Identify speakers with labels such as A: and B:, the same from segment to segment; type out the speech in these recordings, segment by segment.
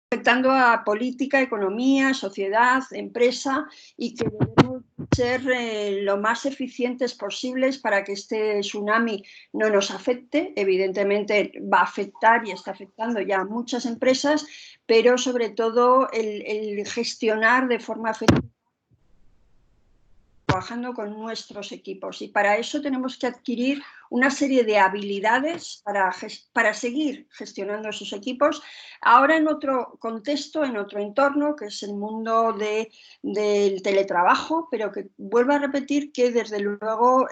A: afectando a política, economía, sociedad, empresa, y que debemos ser lo más eficientes posibles para que este tsunami no nos afecte. Evidentemente va a afectar y está afectando ya a muchas empresas, pero sobre todo el gestionar de forma efectiva trabajando con nuestros equipos, y para eso tenemos que adquirir una serie de habilidades para seguir gestionando esos equipos, ahora en otro contexto, en otro entorno, que es el mundo del teletrabajo, pero que vuelvo a repetir que desde luego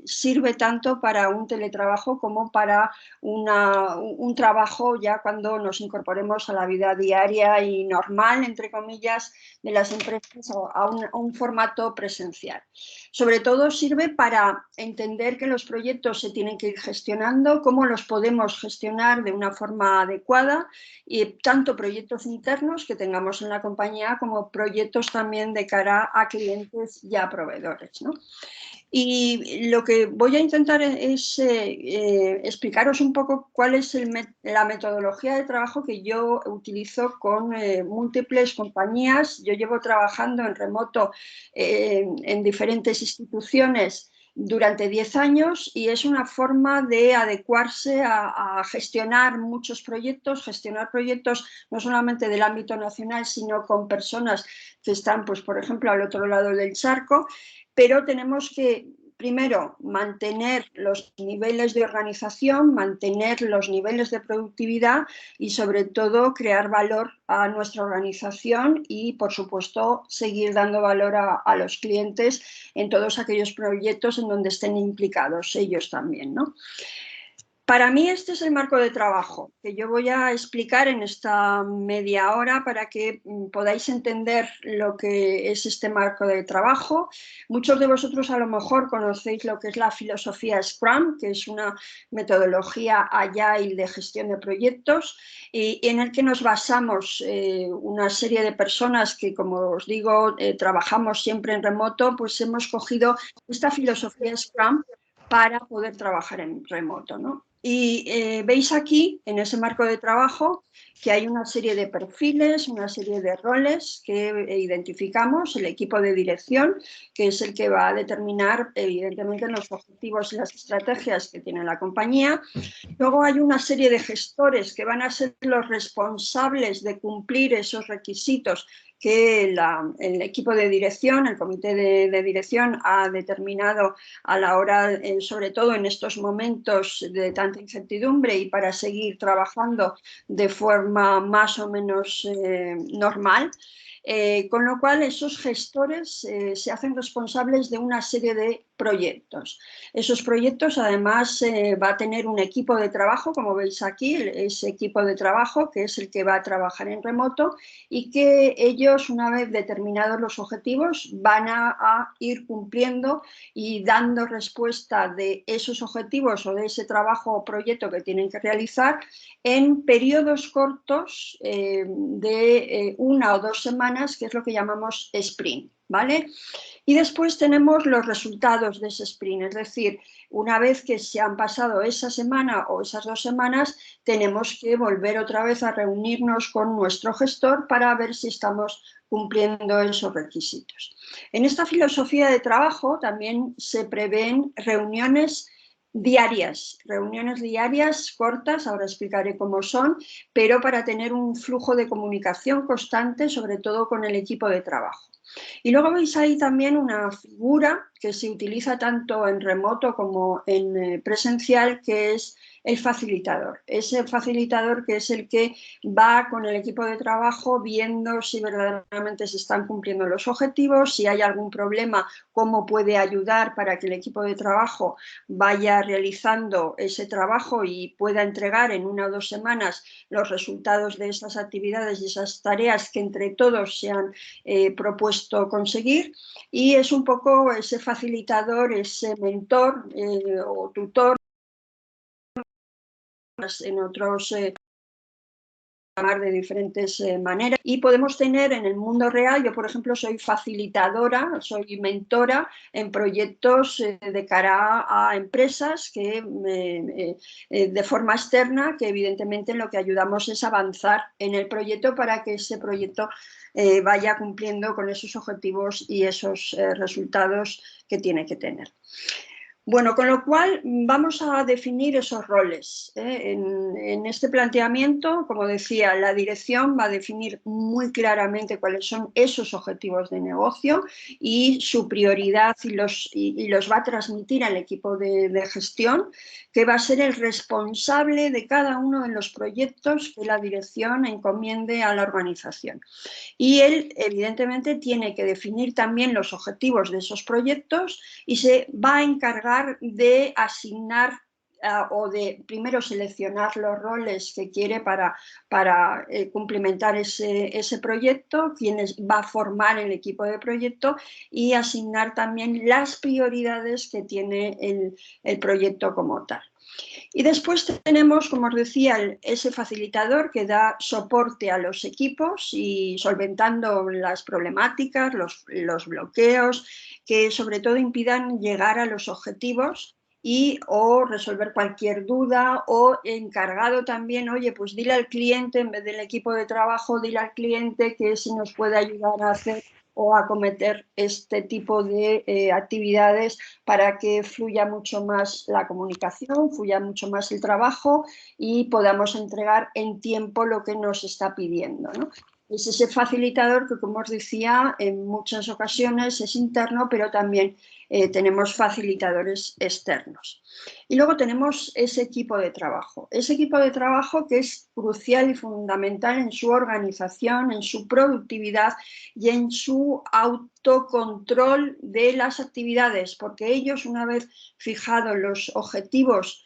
A: sirve tanto para un teletrabajo como para un trabajo ya cuando nos incorporemos a la vida diaria y normal, entre comillas, de las empresas a un formato presencial. Sobre todo sirve para entender que los proyectos se tienen que ir gestionando, cómo los podemos gestionar de una forma adecuada, y tanto proyectos internos que tengamos en la compañía como proyectos también de cara a clientes y a proveedores, ¿no? Y lo que voy a intentar es explicaros un poco cuál es la metodología de trabajo que yo utilizo con múltiples compañías. Yo llevo trabajando en remoto en diferentes instituciones durante 10 años, y es una forma de adecuarse a gestionar muchos proyectos, gestionar proyectos no solamente del ámbito nacional, sino con personas que están, pues, por ejemplo, al otro lado del charco. Pero tenemos que, primero, mantener los niveles de organización, mantener los niveles de productividad y, sobre todo, crear valor a nuestra organización y, por supuesto, seguir dando valor a los clientes en todos aquellos proyectos en donde estén implicados ellos también, ¿no? Para mí este es el marco de trabajo que yo voy a explicar en esta media hora para que podáis entender lo que es este marco de trabajo. Muchos de vosotros a lo mejor conocéis lo que es la filosofía Scrum, que es una metodología Agile de gestión de proyectos, y en el que nos basamos una serie de personas que, como os digo, trabajamos siempre en remoto, pues hemos cogido esta filosofía Scrum para poder trabajar en remoto, ¿no? Y veis aquí, en ese marco de trabajo, que hay una serie de perfiles, una serie de roles que identificamos. El equipo de dirección, que es el que va a determinar, evidentemente, los objetivos y las estrategias que tiene la compañía. Luego hay una serie de gestores que van a ser los responsables de cumplir esos requisitos que el equipo de dirección, el comité de dirección, ha determinado a la hora, sobre todo en estos momentos de tanta incertidumbre y para seguir trabajando de forma más o menos normal. Con lo cual esos gestores se hacen responsables de una serie de proyectos. Esos proyectos además va a tener un equipo de trabajo, como veis aquí, ese equipo de trabajo que es el que va a trabajar en remoto, y que ellos, una vez determinados los objetivos, van a ir cumpliendo y dando respuesta de esos objetivos o de ese trabajo o proyecto que tienen que realizar en periodos cortos de 1 o 2 semanas, que es lo que llamamos sprint, ¿vale? Y después tenemos los resultados de ese sprint, es decir, una vez que se han pasado esa semana o esas 2 semanas, tenemos que volver otra vez a reunirnos con nuestro gestor para ver si estamos cumpliendo esos requisitos. En esta filosofía de trabajo también se prevén reuniones diarias cortas, ahora explicaré cómo son, pero para tener un flujo de comunicación constante, sobre todo con el equipo de trabajo. Y luego veis ahí también una figura que se utiliza tanto en remoto como en presencial, que es el facilitador. Ese facilitador que es el que va con el equipo de trabajo viendo si verdaderamente se están cumpliendo los objetivos, si hay algún problema, cómo puede ayudar para que el equipo de trabajo vaya realizando ese trabajo y pueda entregar en 1 o 2 semanas los resultados de esas actividades y esas tareas que entre todos se han propuesto conseguir. Y es un poco ese facilitador, ese mentor o tutor en otros llamar de diferentes maneras, y podemos tener en el mundo real, yo por ejemplo soy facilitadora, soy mentora en proyectos de cara a empresas que de forma externa, que evidentemente lo que ayudamos es avanzar en el proyecto para que ese proyecto vaya cumpliendo con esos objetivos y esos resultados que tiene que tener. Bueno, con lo cual vamos a definir esos roles. En este planteamiento, como decía, la dirección va a definir muy claramente cuáles son esos objetivos de negocio y su prioridad y los va a transmitir al equipo de gestión, que va a ser el responsable de cada uno de los proyectos que la dirección encomiende a la organización. Y él, evidentemente, tiene que definir también los objetivos de esos proyectos y se va a encargar de asignar o de primero seleccionar los roles que quiere para cumplimentar ese proyecto, quienes va a formar el equipo de proyecto y asignar también las prioridades que tiene el proyecto como tal. Y después tenemos, como os decía, ese facilitador que da soporte a los equipos y solventando las problemáticas, los bloqueos, que sobre todo impidan llegar a los objetivos o resolver cualquier duda, o encargado también, oye, pues dile al cliente, en vez del equipo de trabajo, dile al cliente que si nos puede ayudar a hacer o acometer este tipo de actividades para que fluya mucho más la comunicación, fluya mucho más el trabajo y podamos entregar en tiempo lo que nos está pidiendo, ¿no? Es ese facilitador que, como os decía, en muchas ocasiones es interno, pero también tenemos facilitadores externos. Y luego tenemos ese equipo de trabajo que es crucial y fundamental en su organización, en su productividad y en su autocontrol de las actividades, porque ellos, una vez fijados los objetivos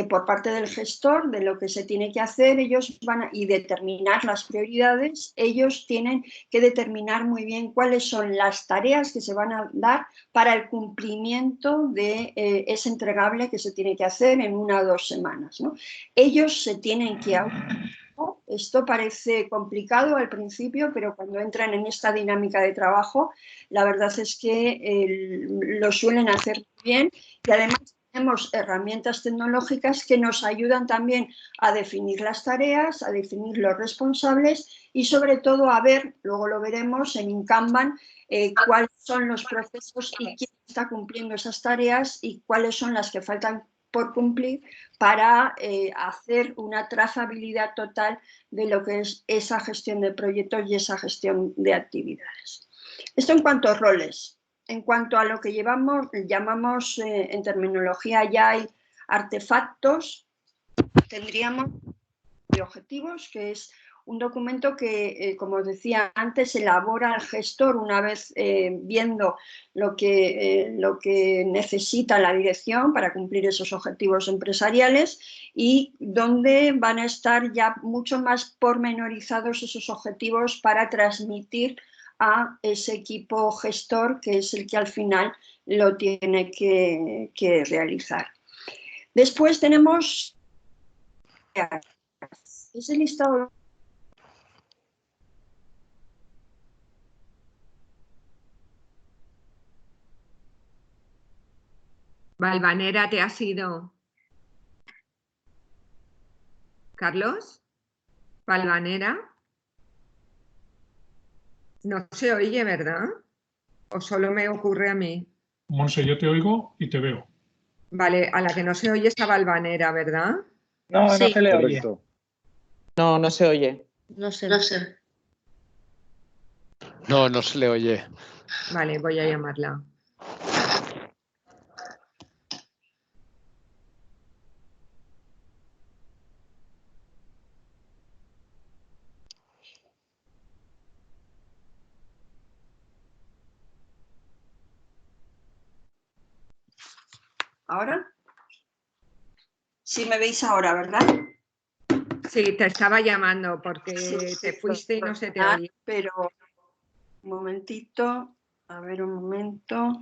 A: por parte del gestor de lo que se tiene que hacer, y determinar las prioridades, ellos tienen que determinar muy bien cuáles son las tareas que se van a dar para el cumplimiento de ese entregable que se tiene que hacer en 1 o 2 semanas, ¿no? Ellos se tienen que esto parece complicado al principio, pero cuando entran en esta dinámica de trabajo, la verdad es que lo suelen hacer bien, y además tenemos herramientas tecnológicas que nos ayudan también a definir las tareas, a definir los responsables y sobre todo a ver, luego lo veremos en Kanban, cuáles son los procesos y quién está cumpliendo esas tareas y cuáles son las que faltan por cumplir para hacer una trazabilidad total de lo que es esa gestión de proyectos y esa gestión de actividades. Esto en cuanto a roles. En cuanto a lo que llamamos en terminología Agile artefactos, tendríamos objetivos, que es un documento que, como os decía antes, elabora el gestor una vez viendo lo que necesita la dirección para cumplir esos objetivos empresariales, y donde van a estar ya mucho más pormenorizados esos objetivos para transmitir a ese equipo gestor, que es el que al final lo tiene que realizar. Después tenemos ese listado.
B: Valvanera, ¿te has ido? ¿Carlos? ¿Valvanera? No se oye, ¿verdad? ¿O solo me ocurre a mí?
C: Monse, yo te oigo y te veo.
B: Vale, a la que no se oye es a Valvanera, ¿verdad?
D: No,
E: Sí.
D: no se le oye.
E: Correcto.
D: No, no se oye.
E: No sé.
F: No, no se le oye.
B: Vale, voy a llamarla.
A: ¿Ahora? Sí, me veis ahora, ¿verdad?
B: Sí, te estaba llamando porque
A: Sí,
B: te fuiste y no se te oye.
A: Pero, un momentito, a ver un momento.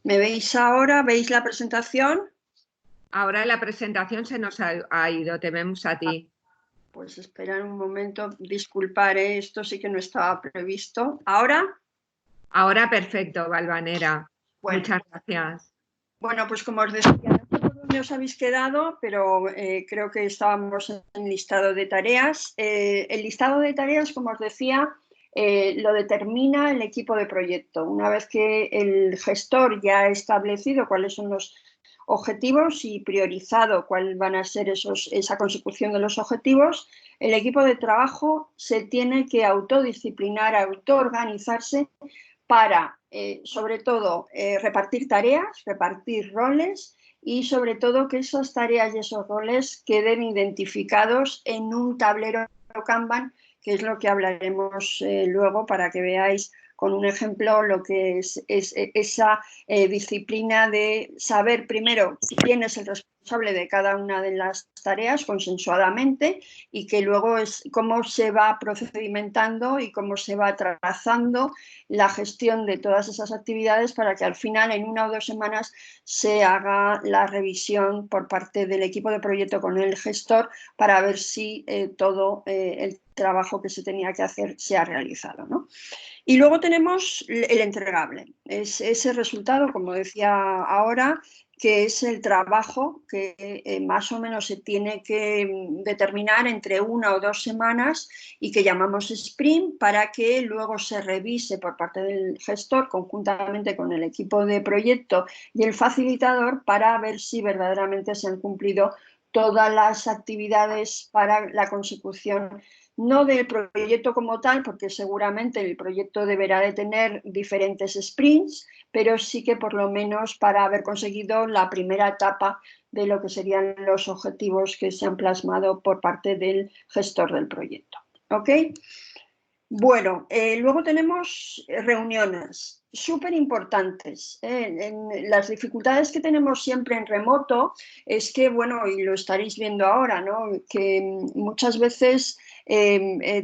A: ¿Me veis ahora? ¿Veis la presentación?
B: Ahora la presentación se nos ha ido, te vemos a ti.
A: Pues esperar un momento, disculpar, esto sí que no estaba previsto. ¿Ahora?
B: Ahora perfecto, Valvanera.
A: Bueno.
B: Muchas gracias.
A: Bueno, pues como os decía, no sé por dónde os habéis quedado, pero creo que estábamos en el listado de tareas. El listado de tareas, como os decía, lo determina el equipo de proyecto. Una vez que el gestor ya ha establecido cuáles son los objetivos y priorizado cuáles van a ser esa consecución de los objetivos, el equipo de trabajo se tiene que autodisciplinar, autoorganizarse para, sobre todo, repartir tareas, repartir roles y, sobre todo, que esas tareas y esos roles queden identificados en un tablero Kanban, que es lo que hablaremos luego para que veáis con un ejemplo lo que es esa disciplina de saber primero quién es el responsable de cada una de las tareas consensuadamente y que luego es cómo se va procedimentando y cómo se va trazando la gestión de todas esas actividades para que al final en 1 o 2 semanas se haga la revisión por parte del equipo de proyecto con el gestor para ver si todo el trabajo que se tenía que hacer se ha realizado, ¿no? Y luego tenemos el entregable, es ese resultado, como decía ahora, que es el trabajo que más o menos se tiene que determinar entre 1 o 2 semanas y que llamamos sprint para que luego se revise por parte del gestor conjuntamente con el equipo de proyecto y el facilitador para ver si verdaderamente se han cumplido todas las actividades para la consecución no del proyecto como tal, porque seguramente el proyecto deberá de tener diferentes sprints, pero sí que por lo menos para haber conseguido la primera etapa de lo que serían los objetivos que se han plasmado por parte del gestor del proyecto. ¿Ok? Bueno, luego tenemos reuniones súper importantes. Las dificultades que tenemos siempre en remoto es que, bueno, y lo estaréis viendo ahora, ¿no? Que muchas veces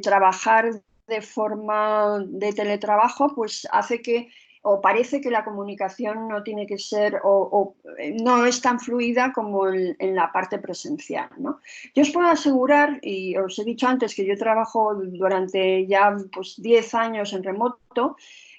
A: trabajar de forma de teletrabajo pues hace que o parece que la comunicación no tiene que ser o no es tan fluida como en la parte presencial, ¿no? Yo os puedo asegurar, y os he dicho antes que yo trabajo durante ya pues, 10 años en remoto,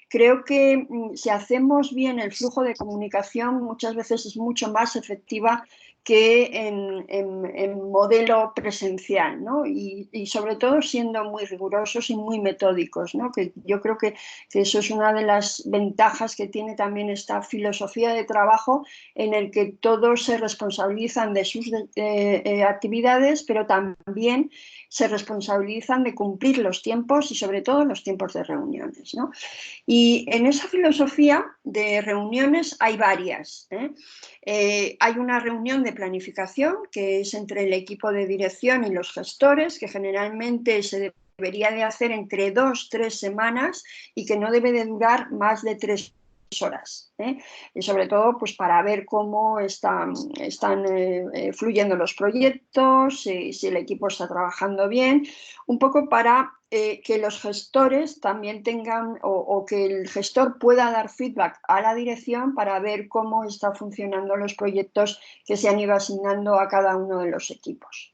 A: creo que si hacemos bien el flujo de comunicación muchas veces es mucho más efectiva que en modelo presencial, ¿no? Y sobre todo siendo muy rigurosos y muy metódicos, ¿no? Que yo creo que eso es una de las ventajas que tiene también esta filosofía de trabajo en el que todos se responsabilizan de sus actividades, pero también se responsabilizan de cumplir los tiempos y sobre todo los tiempos de reuniones, ¿no? Y en esa filosofía de reuniones hay varias. Hay una reunión de planificación que es entre el equipo de dirección y los gestores, que generalmente se debería de hacer entre 2 o 3 semanas y que no debe de durar más de 3 horas, y sobre todo pues para ver cómo están fluyendo los proyectos, si el equipo está trabajando bien, un poco para que los gestores también tengan o que el gestor pueda dar feedback a la dirección para ver cómo están funcionando los proyectos que se han ido asignando a cada uno de los equipos.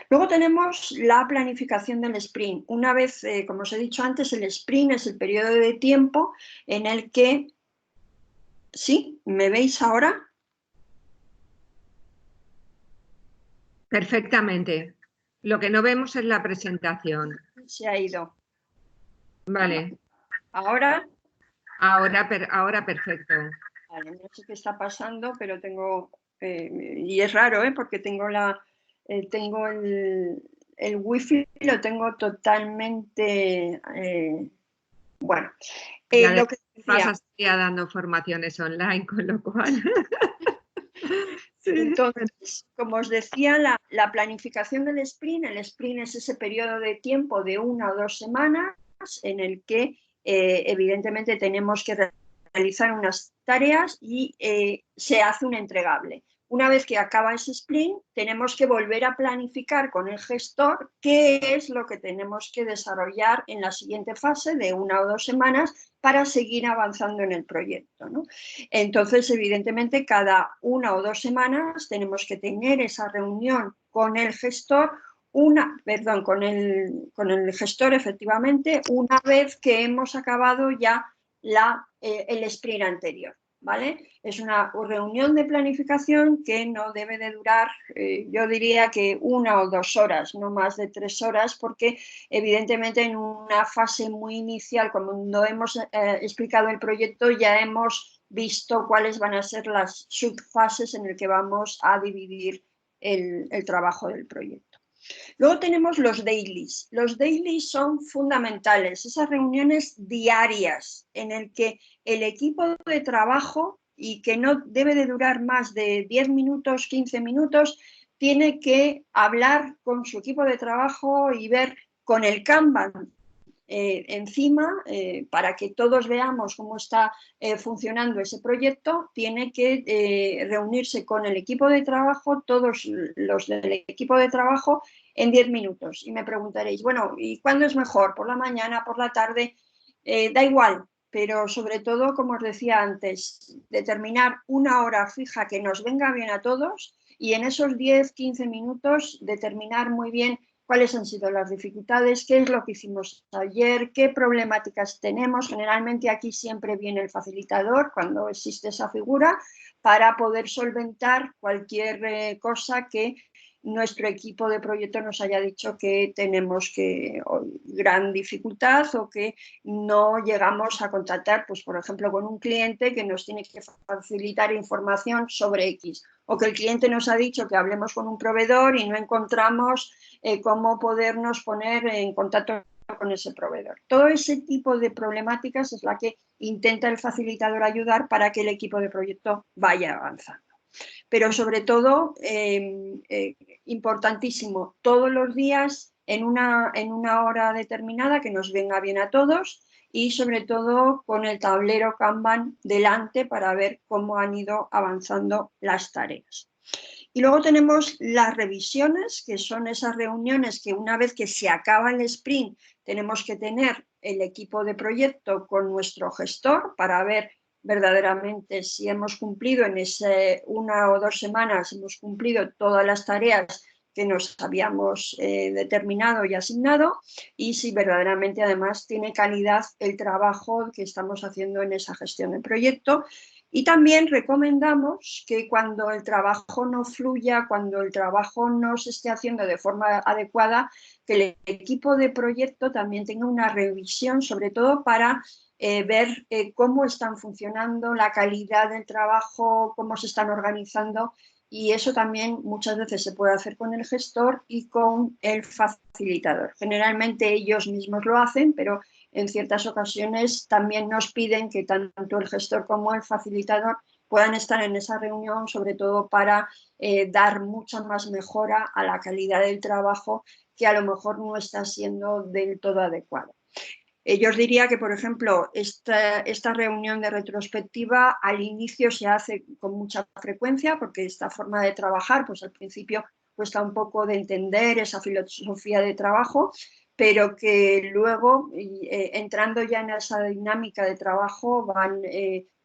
A: Luego tenemos la planificación del sprint. Una vez, como os he dicho antes, el sprint es el periodo de tiempo en el que... ¿Sí? ¿Me veis ahora?
B: Perfectamente. Lo que no vemos es la presentación.
A: Se ha ido.
B: Vale.
A: ¿Ahora?
B: Ahora perfecto.
A: Vale, no sé qué está pasando, pero tengo... y es raro, porque tengo tengo el wifi, lo tengo totalmente... bueno, lo que decía...
B: Pasas ya dando formaciones online, con lo cual...
A: Sí. Entonces, como os decía, la planificación del sprint, el sprint es ese periodo de tiempo de 1 o 2 semanas en el que evidentemente tenemos que realizar unas tareas y se hace un entregable. una vez que acaba ese sprint, tenemos que volver a planificar con el gestor qué es lo que tenemos que desarrollar en la siguiente fase de 1 o 2 semanas para seguir avanzando en el proyecto, ¿no? Entonces, evidentemente, cada 1 o 2 semanas tenemos que tener esa reunión con el gestor, con el gestor, efectivamente, una vez que hemos acabado ya el sprint anterior. ¿Vale? Es una reunión de planificación que no debe de durar, yo diría que 1 o 2 horas, no más de 3 horas, porque evidentemente en una fase muy inicial, cuando hemos explicado el proyecto, ya hemos visto cuáles van a ser las subfases en las que vamos a dividir el trabajo del proyecto. Luego tenemos los dailies. Los dailies son fundamentales, esas reuniones diarias en el que el equipo de trabajo, y que no debe de durar más de 10 minutos, 15 minutos, tiene que hablar con su equipo de trabajo y ver con el Kanban encima, para que todos veamos cómo está funcionando ese proyecto, tiene que reunirse con el equipo de trabajo, todos los del equipo de trabajo, en 10 minutos. Y me preguntaréis, bueno, ¿y cuándo es mejor? ¿Por la mañana, por la tarde? Da igual, pero sobre todo, como os decía antes, determinar una hora fija que nos venga bien a todos y en esos 10-15 minutos determinar muy bien cuáles han sido las dificultades, qué es lo que hicimos ayer, qué problemáticas tenemos. Generalmente aquí siempre viene el facilitador cuando existe esa figura para poder solventar cualquier cosa que nuestro equipo de proyecto nos haya dicho que tenemos gran dificultad o que no llegamos a contactar, pues por ejemplo, con un cliente que nos tiene que facilitar información sobre X, o que el cliente nos ha dicho que hablemos con un proveedor y no encontramos cómo podernos poner en contacto con ese proveedor. Todo ese tipo de problemáticas es la que intenta el facilitador ayudar para que el equipo de proyecto vaya avanzando. Pero sobre todo, importantísimo, todos los días en una hora determinada que nos venga bien a todos y sobre todo con el tablero Kanban delante para ver cómo han ido avanzando las tareas. Y luego tenemos las revisiones, que son esas reuniones que una vez que se acaba el sprint tenemos que tener el equipo de proyecto con nuestro gestor para ver verdaderamente si hemos cumplido en ese 1 o 2 semanas, hemos cumplido todas las tareas que nos habíamos determinado y asignado y si verdaderamente además tiene calidad el trabajo que estamos haciendo en esa gestión de proyecto. Y también recomendamos que cuando el trabajo no fluya, cuando el trabajo no se esté haciendo de forma adecuada, que el equipo de proyecto también tenga una revisión, sobre todo para ver cómo están funcionando, la calidad del trabajo, cómo se están organizando, y eso también muchas veces se puede hacer con el gestor y con el facilitador. Generalmente ellos mismos lo hacen, pero en ciertas ocasiones también nos piden que tanto el gestor como el facilitador puedan estar en esa reunión, sobre todo para dar mucha más mejora a la calidad del trabajo que a lo mejor no está siendo del todo adecuado. Yo os diría que, por ejemplo, esta reunión de retrospectiva al inicio se hace con mucha frecuencia porque esta forma de trabajar, pues al principio cuesta un poco de entender esa filosofía de trabajo, pero que luego, entrando ya en esa dinámica de trabajo, van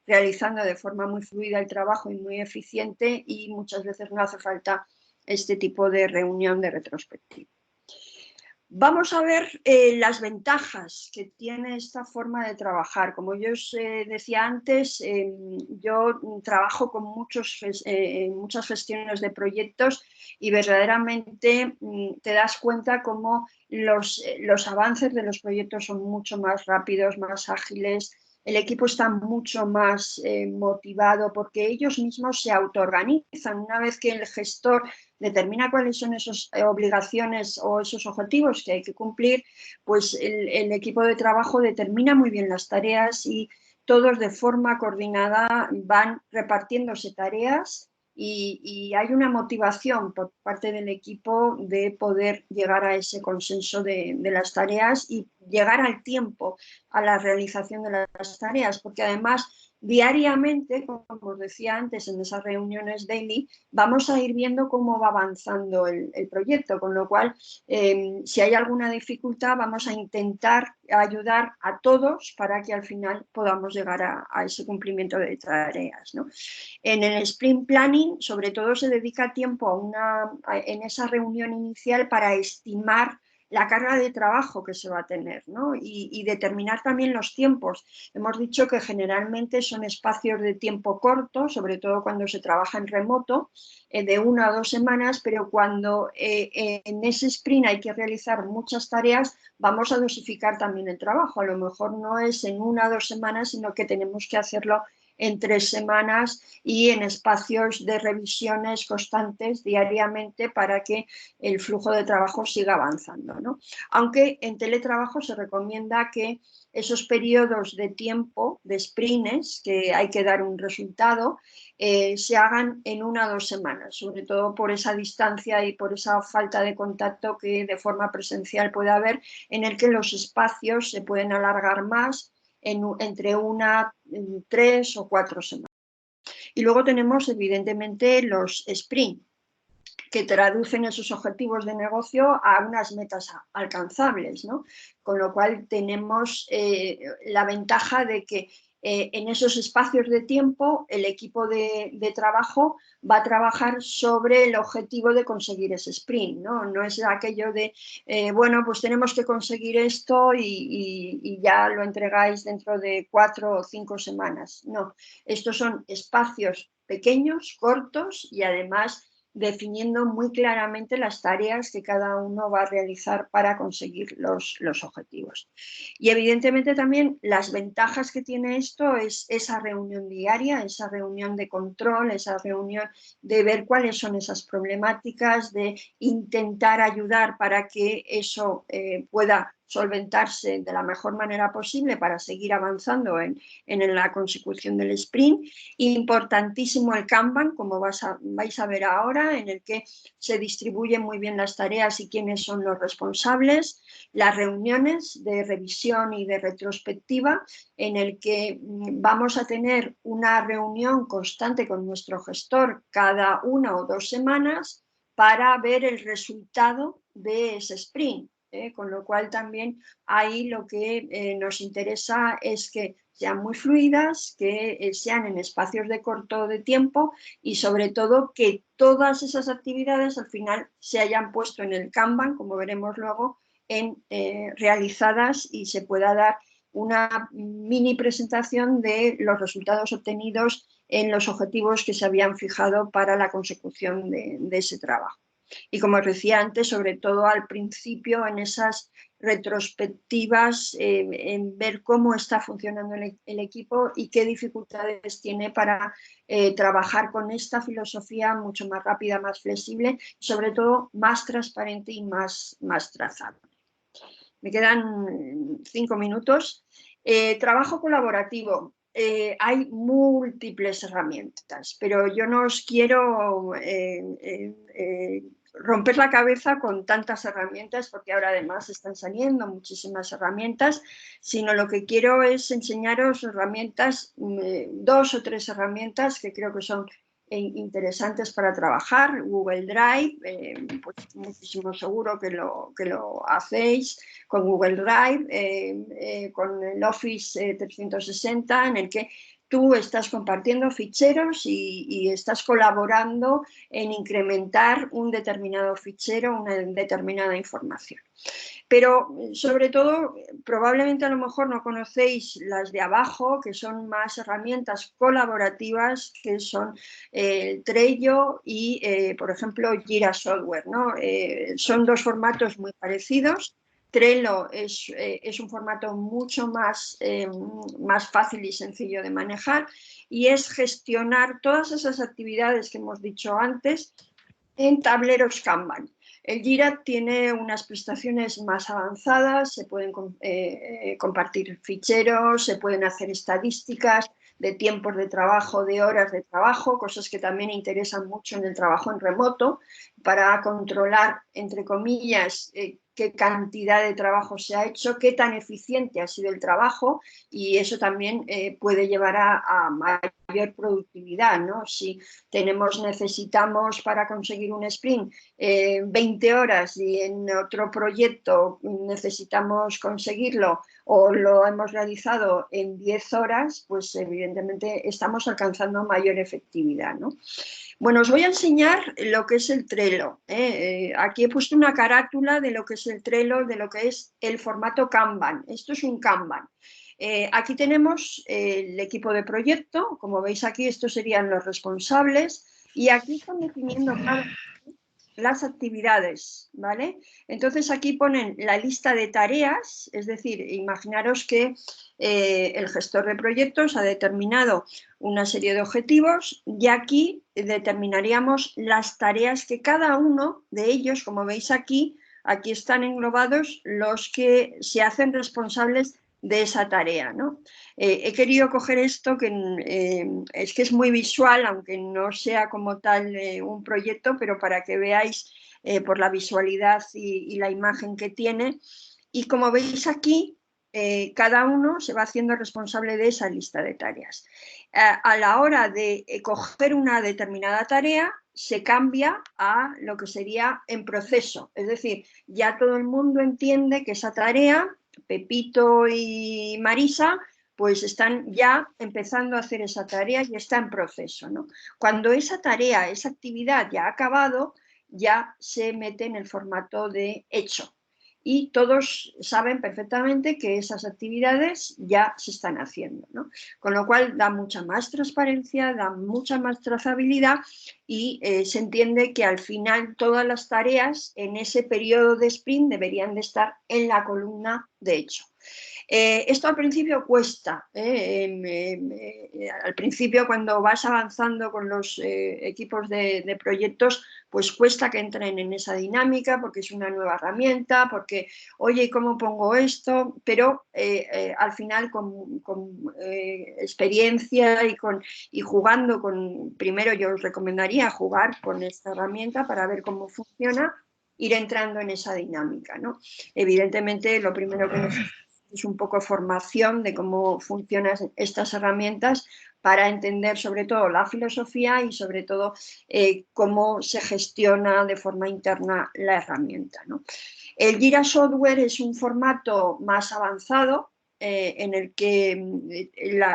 A: realizando de forma muy fluida el trabajo y muy eficiente y muchas veces no hace falta este tipo de reunión de retrospectiva. Vamos a ver las ventajas que tiene esta forma de trabajar. Como yo os decía antes, yo trabajo con muchas gestiones de proyectos y verdaderamente te das cuenta cómo los avances de los proyectos son mucho más rápidos, más ágiles. El equipo está mucho más motivado porque ellos mismos se autoorganizan. Una vez que el gestor determina cuáles son esas obligaciones o esos objetivos que hay que cumplir, pues el equipo de trabajo determina muy bien las tareas y todos de forma coordinada van repartiéndose tareas y hay una motivación por parte del equipo de poder llegar a ese consenso de las tareas y llegar al tiempo a la realización de las tareas, porque además Diariamente, como os decía antes, en esas reuniones daily, vamos a ir viendo cómo va avanzando el proyecto, con lo cual, si hay alguna dificultad, vamos a intentar ayudar a todos para que al final podamos llegar a ese cumplimiento de tareas, ¿no? En el Sprint Planning, sobre todo, se dedica tiempo en esa reunión inicial para estimar la carga de trabajo que se va a tener, ¿no? Y determinar también los tiempos. Hemos dicho que generalmente son espacios de tiempo corto, sobre todo cuando se trabaja en remoto, de 1 a 2 semanas, pero cuando en ese sprint hay que realizar muchas tareas, vamos a dosificar también el trabajo. A lo mejor no es en 1 a 2 semanas, sino que tenemos que hacerlo en 3 semanas y en espacios de revisiones constantes diariamente para que el flujo de trabajo siga avanzando, ¿no? Aunque en teletrabajo se recomienda que esos periodos de tiempo, de sprints, que hay que dar un resultado, se hagan en 1 a 2 semanas, sobre todo por esa distancia y por esa falta de contacto que de forma presencial puede haber, en el que los espacios se pueden alargar más entre 3 o 4 semanas. Y luego tenemos evidentemente los sprint, que traducen esos objetivos de negocio a unas metas alcanzables, ¿no? Con lo cual tenemos la ventaja de que en esos espacios de tiempo el equipo de trabajo va a trabajar sobre el objetivo de conseguir ese sprint, ¿no? No es aquello de, bueno, pues tenemos que conseguir esto y ya lo entregáis dentro de 4 o 5 semanas. No, estos son espacios pequeños, cortos y además definiendo muy claramente las tareas que cada uno va a realizar para conseguir los objetivos. Y evidentemente también las ventajas que tiene esto es esa reunión diaria, esa reunión de control, esa reunión de ver cuáles son esas problemáticas, de intentar ayudar para que eso pueda solventarse de la mejor manera posible para seguir avanzando en la consecución del sprint. Importantísimo el Kanban, como vais a ver ahora, en el que se distribuyen muy bien las tareas y quiénes son los responsables, las reuniones de revisión y de retrospectiva, en el que vamos a tener una reunión constante con nuestro gestor cada 1 o 2 semanas para ver el resultado de ese sprint. Con lo cual también ahí lo que nos interesa es que sean muy fluidas, que sean en espacios de corto de tiempo y sobre todo que todas esas actividades al final se hayan puesto en el Kanban, como veremos luego, realizadas y se pueda dar una mini presentación de los resultados obtenidos en los objetivos que se habían fijado para la consecución de ese trabajo. Y como os decía antes, sobre todo al principio, en esas retrospectivas, en ver cómo está funcionando el equipo y qué dificultades tiene para trabajar con esta filosofía mucho más rápida, más flexible, y sobre todo más transparente y más trazable. Me quedan 5 minutos. Trabajo colaborativo. Hay múltiples herramientas, pero yo no os quiero romper la cabeza con tantas herramientas, porque ahora además están saliendo muchísimas herramientas, sino lo que quiero es enseñaros herramientas, 2 o 3 herramientas que creo que son interesantes para trabajar. Google Drive, pues muchísimo seguro que lo hacéis con Google Drive, con el Office 360, en el que tú estás compartiendo ficheros y estás colaborando en incrementar un determinado fichero, una determinada información. Pero sobre todo, probablemente a lo mejor no conocéis las de abajo, que son más herramientas colaborativas, que son Trello y, por ejemplo, Jira Software, ¿no? Son 2 formatos muy parecidos. Trello es un formato mucho más fácil y sencillo de manejar y es gestionar todas esas actividades que hemos dicho antes en tableros Kanban. El Jira tiene unas prestaciones más avanzadas, se pueden compartir ficheros, se pueden hacer estadísticas de tiempos de trabajo, de horas de trabajo, cosas que también interesan mucho en el trabajo en remoto, para controlar, entre comillas, qué cantidad de trabajo se ha hecho, qué tan eficiente ha sido el trabajo, y eso también puede llevar a mayor productividad, ¿no? Si necesitamos para conseguir un sprint 20 horas y en otro proyecto necesitamos conseguirlo o lo hemos realizado en 10 horas, pues evidentemente estamos alcanzando mayor efectividad, ¿no? Bueno, os voy a enseñar lo que es el Trello. Aquí he puesto una carátula de lo que es el Trello, de lo que es el formato Kanban. Esto es un Kanban. Aquí tenemos el equipo de proyecto. Como veis aquí, estos serían los responsables. Y aquí están definiendo las actividades, ¿vale? Entonces aquí ponen la lista de tareas, es decir, imaginaros que el gestor de proyectos ha determinado una serie de objetivos y aquí determinaríamos las tareas que cada uno de ellos, como veis aquí están englobados los que se hacen responsables de esa tarea, ¿no? He querido coger esto que es que es muy visual, aunque no sea como tal un proyecto, pero para que veáis por la visualidad y la imagen que tiene. Y como veis aquí, cada uno se va haciendo responsable de esa lista de tareas. A la hora de coger una determinada tarea, se cambia a lo que sería en proceso. Es decir, ya todo el mundo entiende que esa tarea, Pepito y Marisa, pues están ya empezando a hacer esa tarea y está en proceso, ¿no? Cuando esa tarea, esa actividad ya ha acabado, ya se mete en el formato de hecho. Y todos saben perfectamente que esas actividades ya se están haciendo, ¿no? Con lo cual da mucha más transparencia, da mucha más trazabilidad y se entiende que al final todas las tareas en ese periodo de sprint deberían de estar en la columna de hecho. Esto al principio cuesta, al principio cuando vas avanzando con los equipos de proyectos, pues cuesta que entren en esa dinámica porque es una nueva herramienta, porque, oye, ¿cómo pongo esto? Pero al final con experiencia y jugando primero yo os recomendaría jugar con esta herramienta para ver cómo funciona, ir entrando en esa dinámica, ¿no? Evidentemente lo primero que necesitamos es un poco formación de cómo funcionan estas herramientas para entender sobre todo la filosofía y sobre todo cómo se gestiona de forma interna la herramienta, ¿no? El Jira Software es un formato más avanzado en el que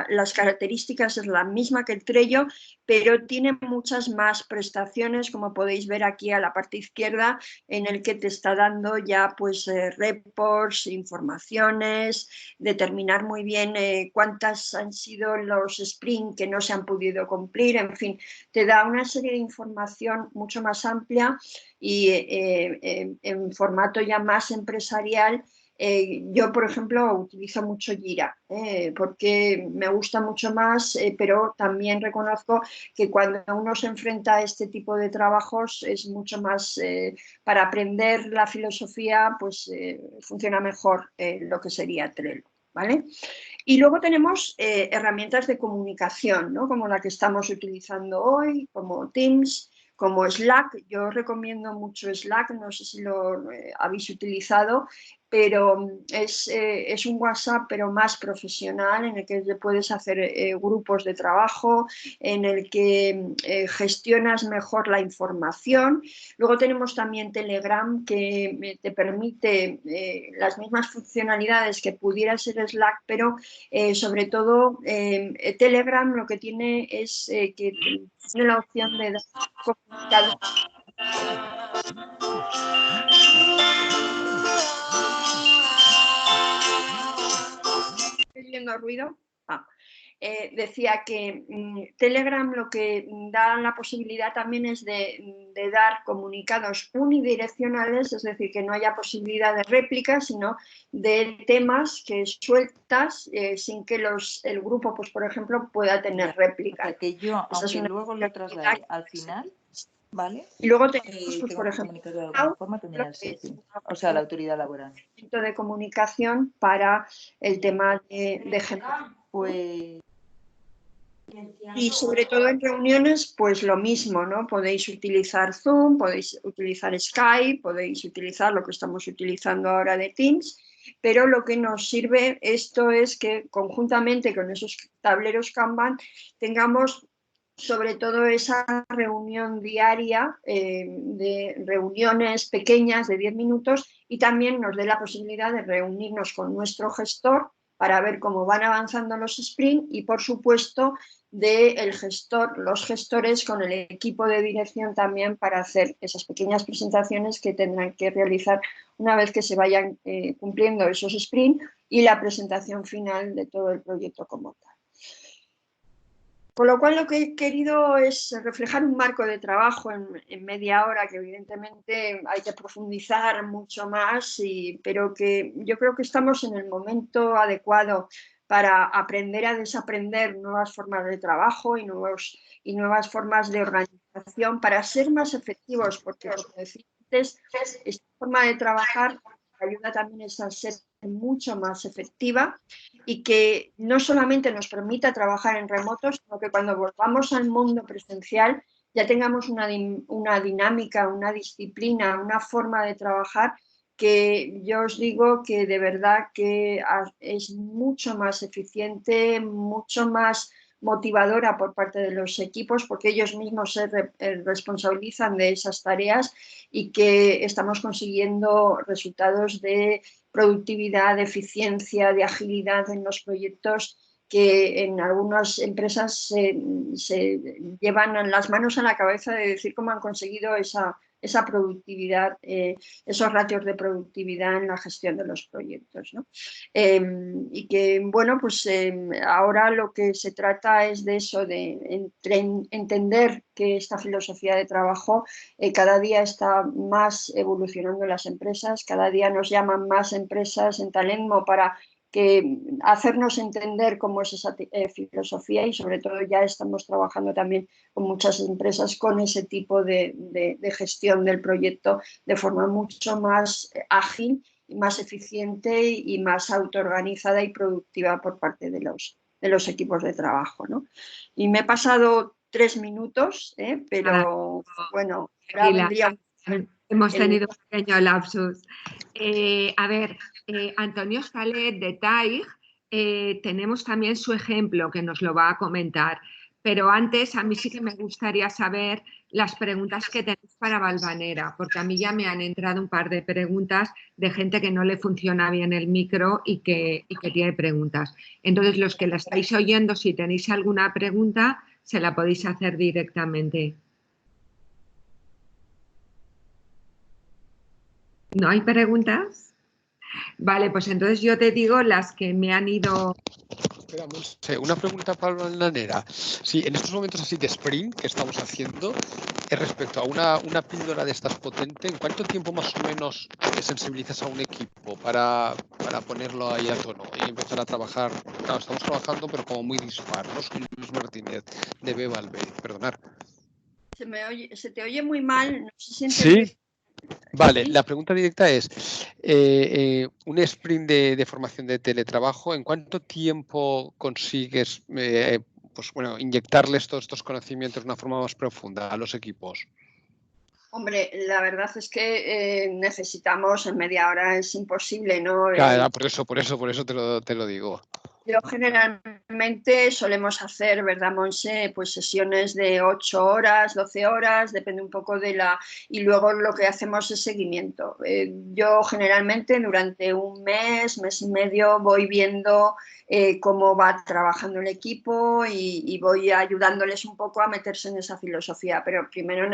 A: las características es la misma que el Trello, pero tiene muchas más prestaciones, como podéis ver aquí a la parte izquierda, en el que te está dando ya pues reports, informaciones, determinar muy bien cuántas han sido los sprints que no se han podido cumplir, en fin, te da una serie de información mucho más amplia y en formato ya más empresarial. Yo, por ejemplo, utilizo mucho Jira porque me gusta mucho más, pero también reconozco que cuando uno se enfrenta a este tipo de trabajos es mucho más, para aprender la filosofía, pues funciona mejor lo que sería Trello, ¿vale? Y luego tenemos herramientas de comunicación, ¿no? Como la que estamos utilizando hoy, como Teams, como Slack. Yo recomiendo mucho Slack, no sé si lo habéis utilizado, pero es un WhatsApp pero más profesional en el que puedes hacer grupos de trabajo, en el que gestionas mejor la información. Luego tenemos también Telegram que te permite las mismas funcionalidades que pudiera ser Slack, pero sobre todo Telegram lo que tiene es que tiene la opción de dar comunicados. ¿Estoy viendo ruido? Decía que Telegram lo que da la posibilidad también es de dar comunicados unidireccionales, es decir, que no haya posibilidad de réplica, sino de temas que sueltas sin que el grupo, pues por ejemplo, pueda tener réplica.
E: O sea, que yo, aunque luego lo traslade al final, ¿vale?
A: Y luego tenemos, pues, por ejemplo,
E: comunicar de alguna forma tendría el setting, o sea, la autoridad laboral.
A: De comunicación para el tema de género.
E: Pues
A: Y sobre todo en reuniones, pues lo mismo, ¿no? Podéis utilizar Zoom, podéis utilizar Skype, podéis utilizar lo que estamos utilizando ahora de Teams, pero lo que nos sirve esto es que conjuntamente con esos tableros Kanban tengamos sobre todo esa reunión diaria, de reuniones pequeñas de 10 minutos y también nos dé la posibilidad de reunirnos con nuestro gestor para ver cómo van avanzando los sprints y, por supuesto, los gestores con el equipo de dirección también para hacer esas pequeñas presentaciones que tendrán que realizar una vez que se vayan cumpliendo esos sprints y la presentación final de todo el proyecto como tal. Con lo cual lo que he querido es reflejar un marco de trabajo en media hora que evidentemente hay que profundizar mucho más, pero que yo creo que estamos en el momento adecuado para aprender a desaprender nuevas formas de trabajo y nuevas formas de organización para ser más efectivos, porque como decía antes, esta forma de trabajar ayuda también a ser mucho más efectiva y que no solamente nos permita trabajar en remoto, sino que cuando volvamos al mundo presencial ya tengamos una dinámica, una disciplina, una forma de trabajar que yo os digo que de verdad que es mucho más eficiente, mucho más motivadora por parte de los equipos porque ellos mismos se responsabilizan de esas tareas y que estamos consiguiendo resultados de productividad, de eficiencia, de agilidad en los proyectos que en algunas empresas se llevan las manos a la cabeza de decir cómo han conseguido esa productividad, esos ratios de productividad en la gestión de los proyectos, ¿no? Y que, bueno, pues ahora lo que se trata es de eso, de entender que esta filosofía de trabajo cada día está más evolucionando en las empresas, cada día nos llaman más empresas en Talentmo para hacernos entender cómo es esa filosofía y sobre todo ya estamos trabajando también con muchas empresas con ese tipo de gestión del proyecto de forma mucho más ágil, más eficiente y más autoorganizada y productiva por parte de los equipos de trabajo, ¿no? Y me he pasado 3 minutos, pero bueno, ahora vendría...
B: Hemos tenido un pequeño lapsus. A ver, Antonio Scalet de TAIG, tenemos también su ejemplo que nos lo va a comentar. Pero antes, a mí sí que me gustaría saber las preguntas que tenéis para Valvanera, porque a mí ya me han entrado un par de preguntas de gente que no le funciona bien el micro y que tiene preguntas. Entonces, los que la estáis oyendo, si tenéis alguna pregunta, se la podéis hacer directamente. ¿No hay preguntas? Vale, pues entonces yo te digo las que me han ido...
F: Espera, Monse, una pregunta para Valvanera. Sí, en estos momentos así de sprint que estamos haciendo, respecto a una píldora de estas potente, ¿en cuánto tiempo más o menos sensibilizas a un equipo para ponerlo ahí a tono y empezar a trabajar? Claro, estamos trabajando, pero como muy dispar, ¿no? Soy Luis Martínez, de Bevalve, perdonar.
A: Se te oye muy mal, no sé si
F: entendí. ¿Sí? Vale,
A: ¿Sí?
F: la pregunta directa es, un sprint de formación de teletrabajo, ¿en cuánto tiempo consigues pues, bueno, inyectarles todos estos conocimientos de una forma más profunda a los equipos?
A: Hombre, la verdad es que necesitamos en media hora, es imposible, ¿no?
F: Claro, por eso te lo digo.
A: Yo generalmente solemos hacer, ¿verdad, Monse? Pues sesiones de 8 horas, 12 horas, depende un poco de y luego lo que hacemos es seguimiento. Yo generalmente durante un mes y medio voy viendo cómo va trabajando el equipo y voy ayudándoles un poco a meterse en esa filosofía. Pero primero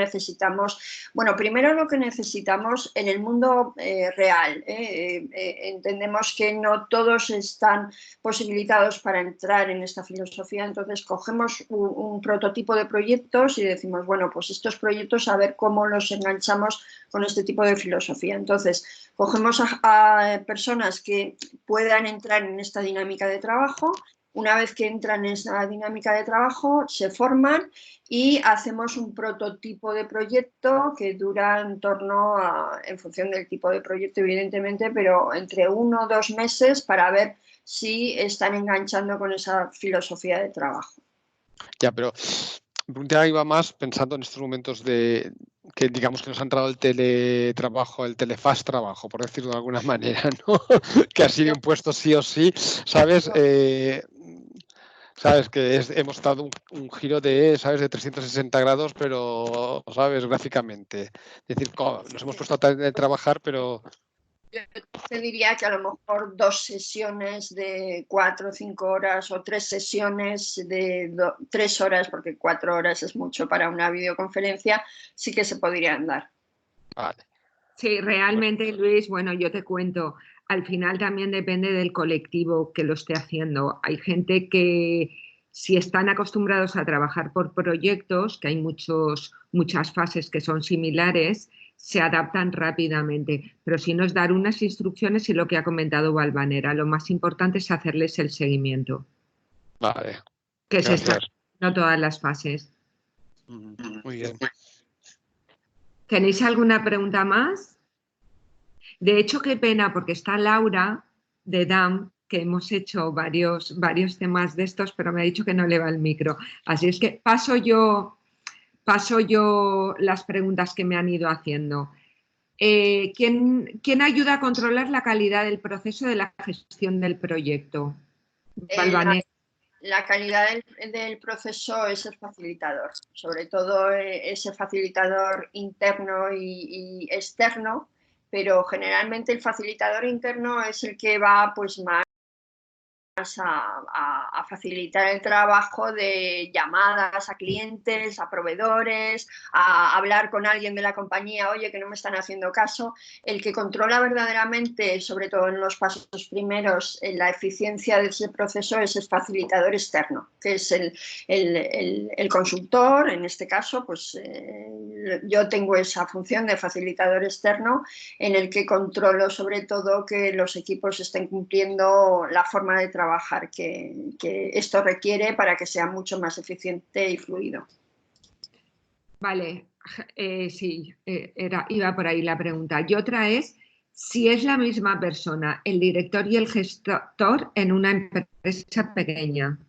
A: primero lo que necesitamos en el mundo real. Entendemos que no todos están posibilitados para entrar en esta filosofía, entonces cogemos un prototipo de proyectos y decimos, bueno, pues estos proyectos a ver cómo los enganchamos con este tipo de filosofía. Entonces, cogemos a personas que puedan entrar en esta dinámica de trabajo. Una vez que entran en esa dinámica de trabajo, se forman y hacemos un prototipo de proyecto que dura en torno en función del tipo de proyecto, evidentemente, pero entre 1 o 2 meses para ver si están enganchando con esa filosofía de trabajo.
F: Ya, pero mi pregunta iba más pensando en estos momentos de que digamos que nos ha entrado el teletrabajo, el telefast trabajo, por decirlo de alguna manera, ¿no? Que ha sido impuesto sí o sí, ¿sabes? Sabes que hemos dado un giro de, ¿sabes? De 360 grados, pero, ¿sabes? Gráficamente. Es decir, nos hemos puesto a trabajar, pero...
A: Yo te diría que a lo mejor 2 sesiones de 4 o 5 horas o 3 sesiones de 3 horas, porque 4 horas es mucho para una videoconferencia, sí que se podrían dar.
F: Vale.
B: Sí, realmente, Luis, bueno, yo te cuento, al final también depende del colectivo que lo esté haciendo. Hay gente que si están acostumbrados a trabajar por proyectos, que hay muchas fases que son similares, se adaptan rápidamente. Pero si no es dar unas instrucciones y lo que ha comentado Valvanera, lo más importante es hacerles el seguimiento,
F: Vale.
B: que se están
F: Gracias.
B: haciendo todas las fases.
F: Muy bien.
B: ¿Tenéis alguna pregunta más? De hecho, qué pena, porque está Laura de DAM, que hemos hecho varios temas de estos, pero me ha dicho que no le va el micro. Así es que paso yo las preguntas que me han ido haciendo. ¿Quién ayuda a controlar la calidad del proceso de la gestión del proyecto? Valvanera.
A: La calidad del proceso es el facilitador, sobre todo ese facilitador interno y externo, pero generalmente el facilitador interno es el que va pues más a facilitar el trabajo de llamadas a clientes, a proveedores, a hablar con alguien de la compañía, oye, que no me están haciendo caso. El que controla verdaderamente, sobre todo en los pasos primeros, la eficiencia de ese proceso es el facilitador externo, que es el consultor. En este caso, pues yo tengo esa función de facilitador externo en el que controlo sobre todo que los equipos estén cumpliendo la forma de trabajar que esto requiere para que sea mucho más eficiente y fluido.
B: Vale, sí, iba por ahí la pregunta. Y otra es, si es la misma persona, el director y el gestor en una empresa pequeña.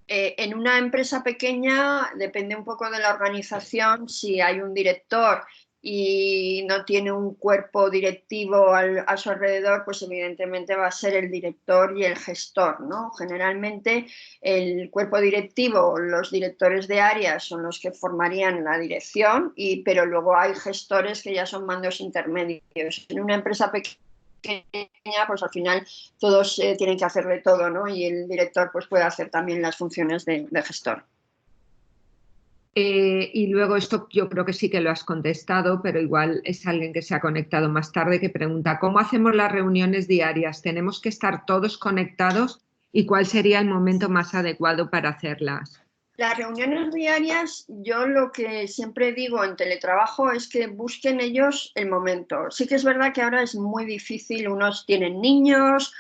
A: En una empresa pequeña depende un poco de la organización. Si hay un director y no tiene un cuerpo directivo a su alrededor, pues evidentemente va a ser el director y el gestor, ¿no? Generalmente el cuerpo directivo, los directores de áreas son los que formarían la dirección, pero luego hay gestores que ya son mandos intermedios. En una empresa pequeña, pues al final todos tienen que hacer de todo, ¿no? Y el director pues puede hacer también las funciones de gestor.
B: Y luego esto yo creo que sí que lo has contestado, pero igual es alguien que se ha conectado más tarde que pregunta, ¿cómo hacemos las reuniones diarias? ¿Tenemos que estar todos conectados? ¿Y cuál sería el momento más adecuado para hacerlas?
A: Las reuniones diarias, yo lo que siempre digo en teletrabajo es que busquen ellos el momento. Sí que es verdad que ahora es muy difícil, unos tienen niños.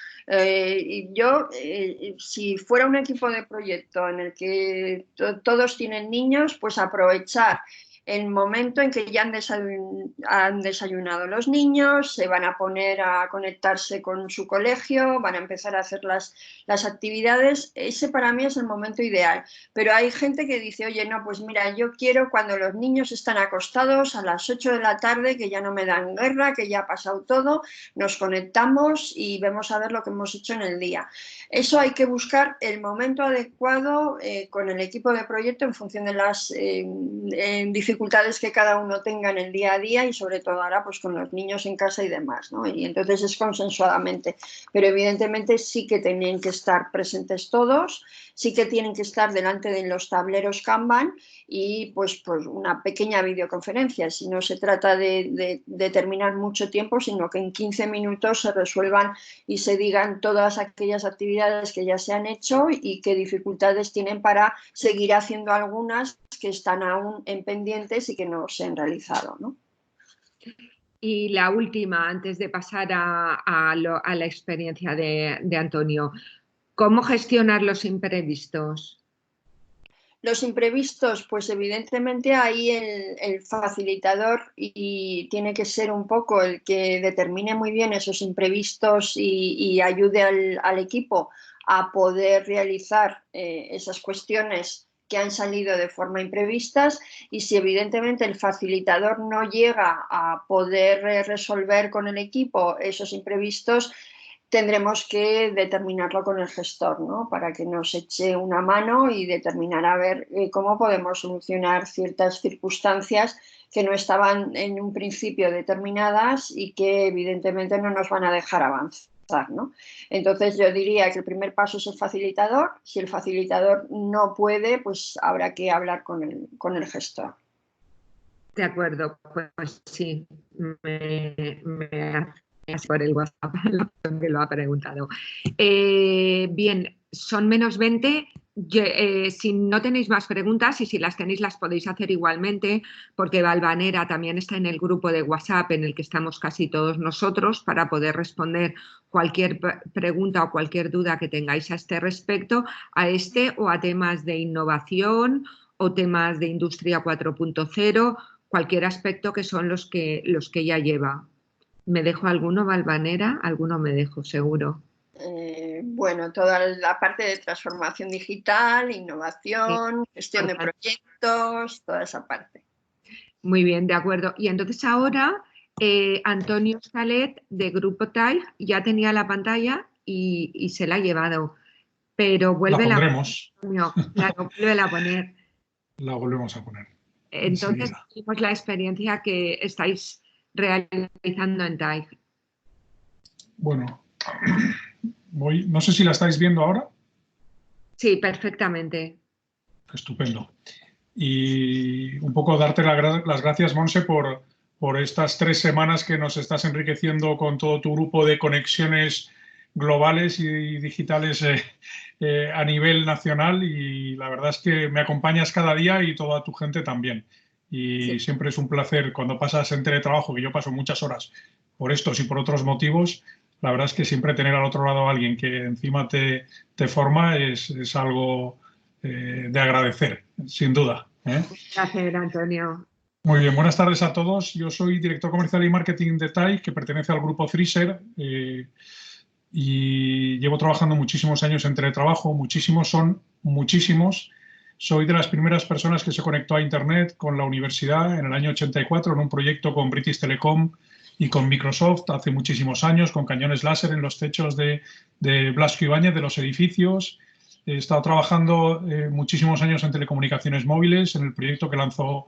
A: Si fuera un equipo de proyecto en el que todos tienen niños, pues aprovechar el momento en que ya han desayunado los niños, se van a poner a conectarse con su colegio, van a empezar a hacer las actividades. Ese para mí es el momento ideal. Pero hay gente que dice, oye, no, pues mira, yo quiero cuando los niños están acostados a las 8 de la tarde, que ya no me dan guerra, que ya ha pasado todo, nos conectamos y vemos a ver lo que hemos hecho en el día. Eso hay que buscar el momento adecuado con el equipo de proyecto en función de las dificultades que cada uno tenga en el día a día y sobre todo ahora pues con los niños en casa y demás, ¿no? Y entonces es consensuadamente, pero evidentemente sí que tienen que estar presentes todos, sí que tienen que estar delante de los tableros Kanban y pues una pequeña videoconferencia, si no se trata de terminar mucho tiempo, sino que en 15 minutos se resuelvan y se digan todas aquellas actividades que ya se han hecho y qué dificultades tienen para seguir haciendo algunas que están aún en pendientes y que no se han realizado, ¿no?
B: Y la última, antes de pasar a la experiencia de Antonio, ¿cómo gestionar los imprevistos?
A: Los imprevistos, pues evidentemente ahí el facilitador y tiene que ser un poco el que determine muy bien esos imprevistos y ayude al equipo a poder realizar esas cuestiones que han salido de forma imprevistas, y si evidentemente el facilitador no llega a poder resolver con el equipo esos imprevistos, tendremos que determinarlo con el gestor, ¿no? Para que nos eche una mano y determinar a ver cómo podemos solucionar ciertas circunstancias que no estaban en un principio determinadas y que evidentemente no nos van a dejar avanzar, ¿no? Entonces yo diría que el primer paso es el facilitador. Si el facilitador no puede, pues habrá que hablar con el gestor.
B: De acuerdo, pues sí, por el WhatsApp que lo ha preguntado. Bien, son menos 20. Si no tenéis más preguntas, y si las tenéis las podéis hacer igualmente, porque Valvanera también está en el grupo de WhatsApp en el que estamos casi todos nosotros para poder responder cualquier pregunta o cualquier duda que tengáis a este respecto, a este o a temas de innovación o temas de industria 4.0, cualquier aspecto que son los que ella lleva. ¿Me dejo alguno, Valvanera? Alguno me dejo, seguro.
A: Bueno, toda la parte de transformación digital, innovación, sí, gestión de proyectos, toda esa parte.
B: Muy bien, de acuerdo. Y entonces ahora Antonio Salet de Grupo TAIG ya tenía la pantalla y se la ha llevado. Pero vuelve
C: la pondremos.
B: Claro, vuelve a poner.
C: La volvemos a poner.
B: Entonces, tenemos la experiencia que estáis realizando en TAIG.
C: Bueno, no sé si la estáis viendo ahora.
B: Sí, perfectamente.
C: Estupendo. Y un poco darte las gracias, Monse, por estas 3 semanas que nos estás enriqueciendo con todo tu grupo de conexiones globales y digitales a nivel nacional, y la verdad es que me acompañas cada día y toda tu gente también. Y sí, siempre es un placer cuando pasas en teletrabajo, que yo paso muchas horas por estos y por otros motivos. La verdad es que siempre tener al otro lado a alguien que encima te forma es algo de agradecer, sin duda.
B: Gracias, Antonio.
C: Muy bien, buenas tardes a todos. Yo soy director comercial y marketing de TAIG, que pertenece al grupo Freezer, y llevo trabajando muchísimos años en teletrabajo. Son muchísimos. Soy de las primeras personas que se conectó a Internet con la universidad en el año 84 en un proyecto con British Telecom y con Microsoft hace muchísimos años, con cañones láser en los techos de Blasco Ibáñez, de los edificios. He estado trabajando muchísimos años en telecomunicaciones móviles, en el proyecto que lanzó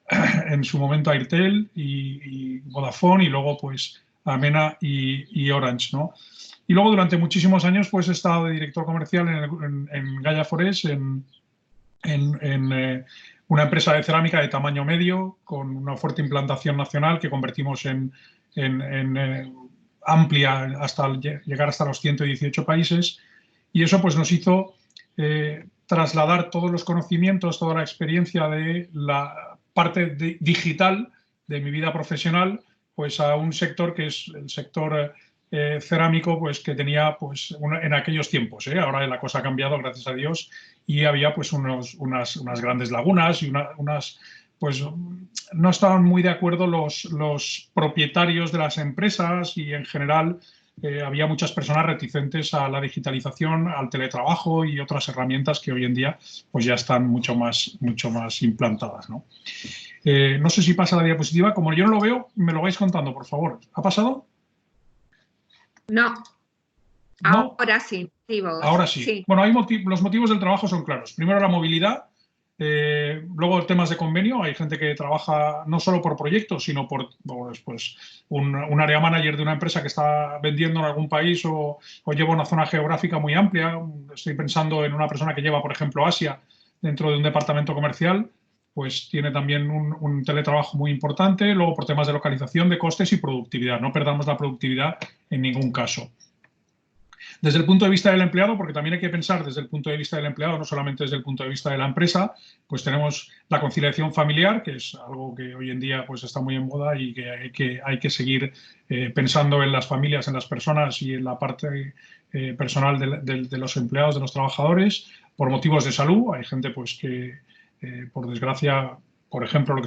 C: en su momento Airtel y Vodafone, y luego pues Amena y Orange, ¿no? Y luego durante muchísimos años pues he estado de director comercial en Gaia Forest, en una empresa de cerámica de tamaño medio, con una fuerte implantación nacional que convertimos en amplia hasta llegar hasta los 118 países. Y eso pues nos hizo trasladar todos los conocimientos, toda la experiencia de la parte digital de mi vida profesional, pues a un sector que es el sector cerámico, pues que tenía pues en aquellos tiempos. Ahora la cosa ha cambiado, gracias a Dios, y había pues unas grandes lagunas y pues no estaban muy de acuerdo los propietarios de las empresas, y en general había muchas personas reticentes a la digitalización, al teletrabajo y otras herramientas que hoy en día pues ya están mucho más implantadas, ¿no? No sé si pasa la diapositiva. Como yo no lo veo, me lo vais contando, por favor. ¿Ha pasado?
B: No. Ahora sí.
C: Ahora sí. Sí. Bueno, los motivos del trabajo son claros. Primero, la movilidad. Luego, temas de convenio. Hay gente que trabaja no solo por proyectos, sino por pues, un área manager de una empresa que está vendiendo en algún país o lleva una zona geográfica muy amplia. Estoy pensando en una persona que lleva, por ejemplo, Asia dentro de un departamento comercial. Pues tiene también un teletrabajo muy importante. Luego, por temas de localización, de costes y productividad. No perdamos la productividad en ningún caso. Desde el punto de vista del empleado, porque también hay que pensar desde el punto de vista del empleado, no solamente desde el punto de vista de la empresa, pues tenemos la conciliación familiar, que es algo que hoy en día pues está muy en moda y que hay que seguir pensando en las familias, en las personas y en la parte personal de los empleados, de los trabajadores, por motivos de salud. Hay gente pues que, por desgracia, por ejemplo, lo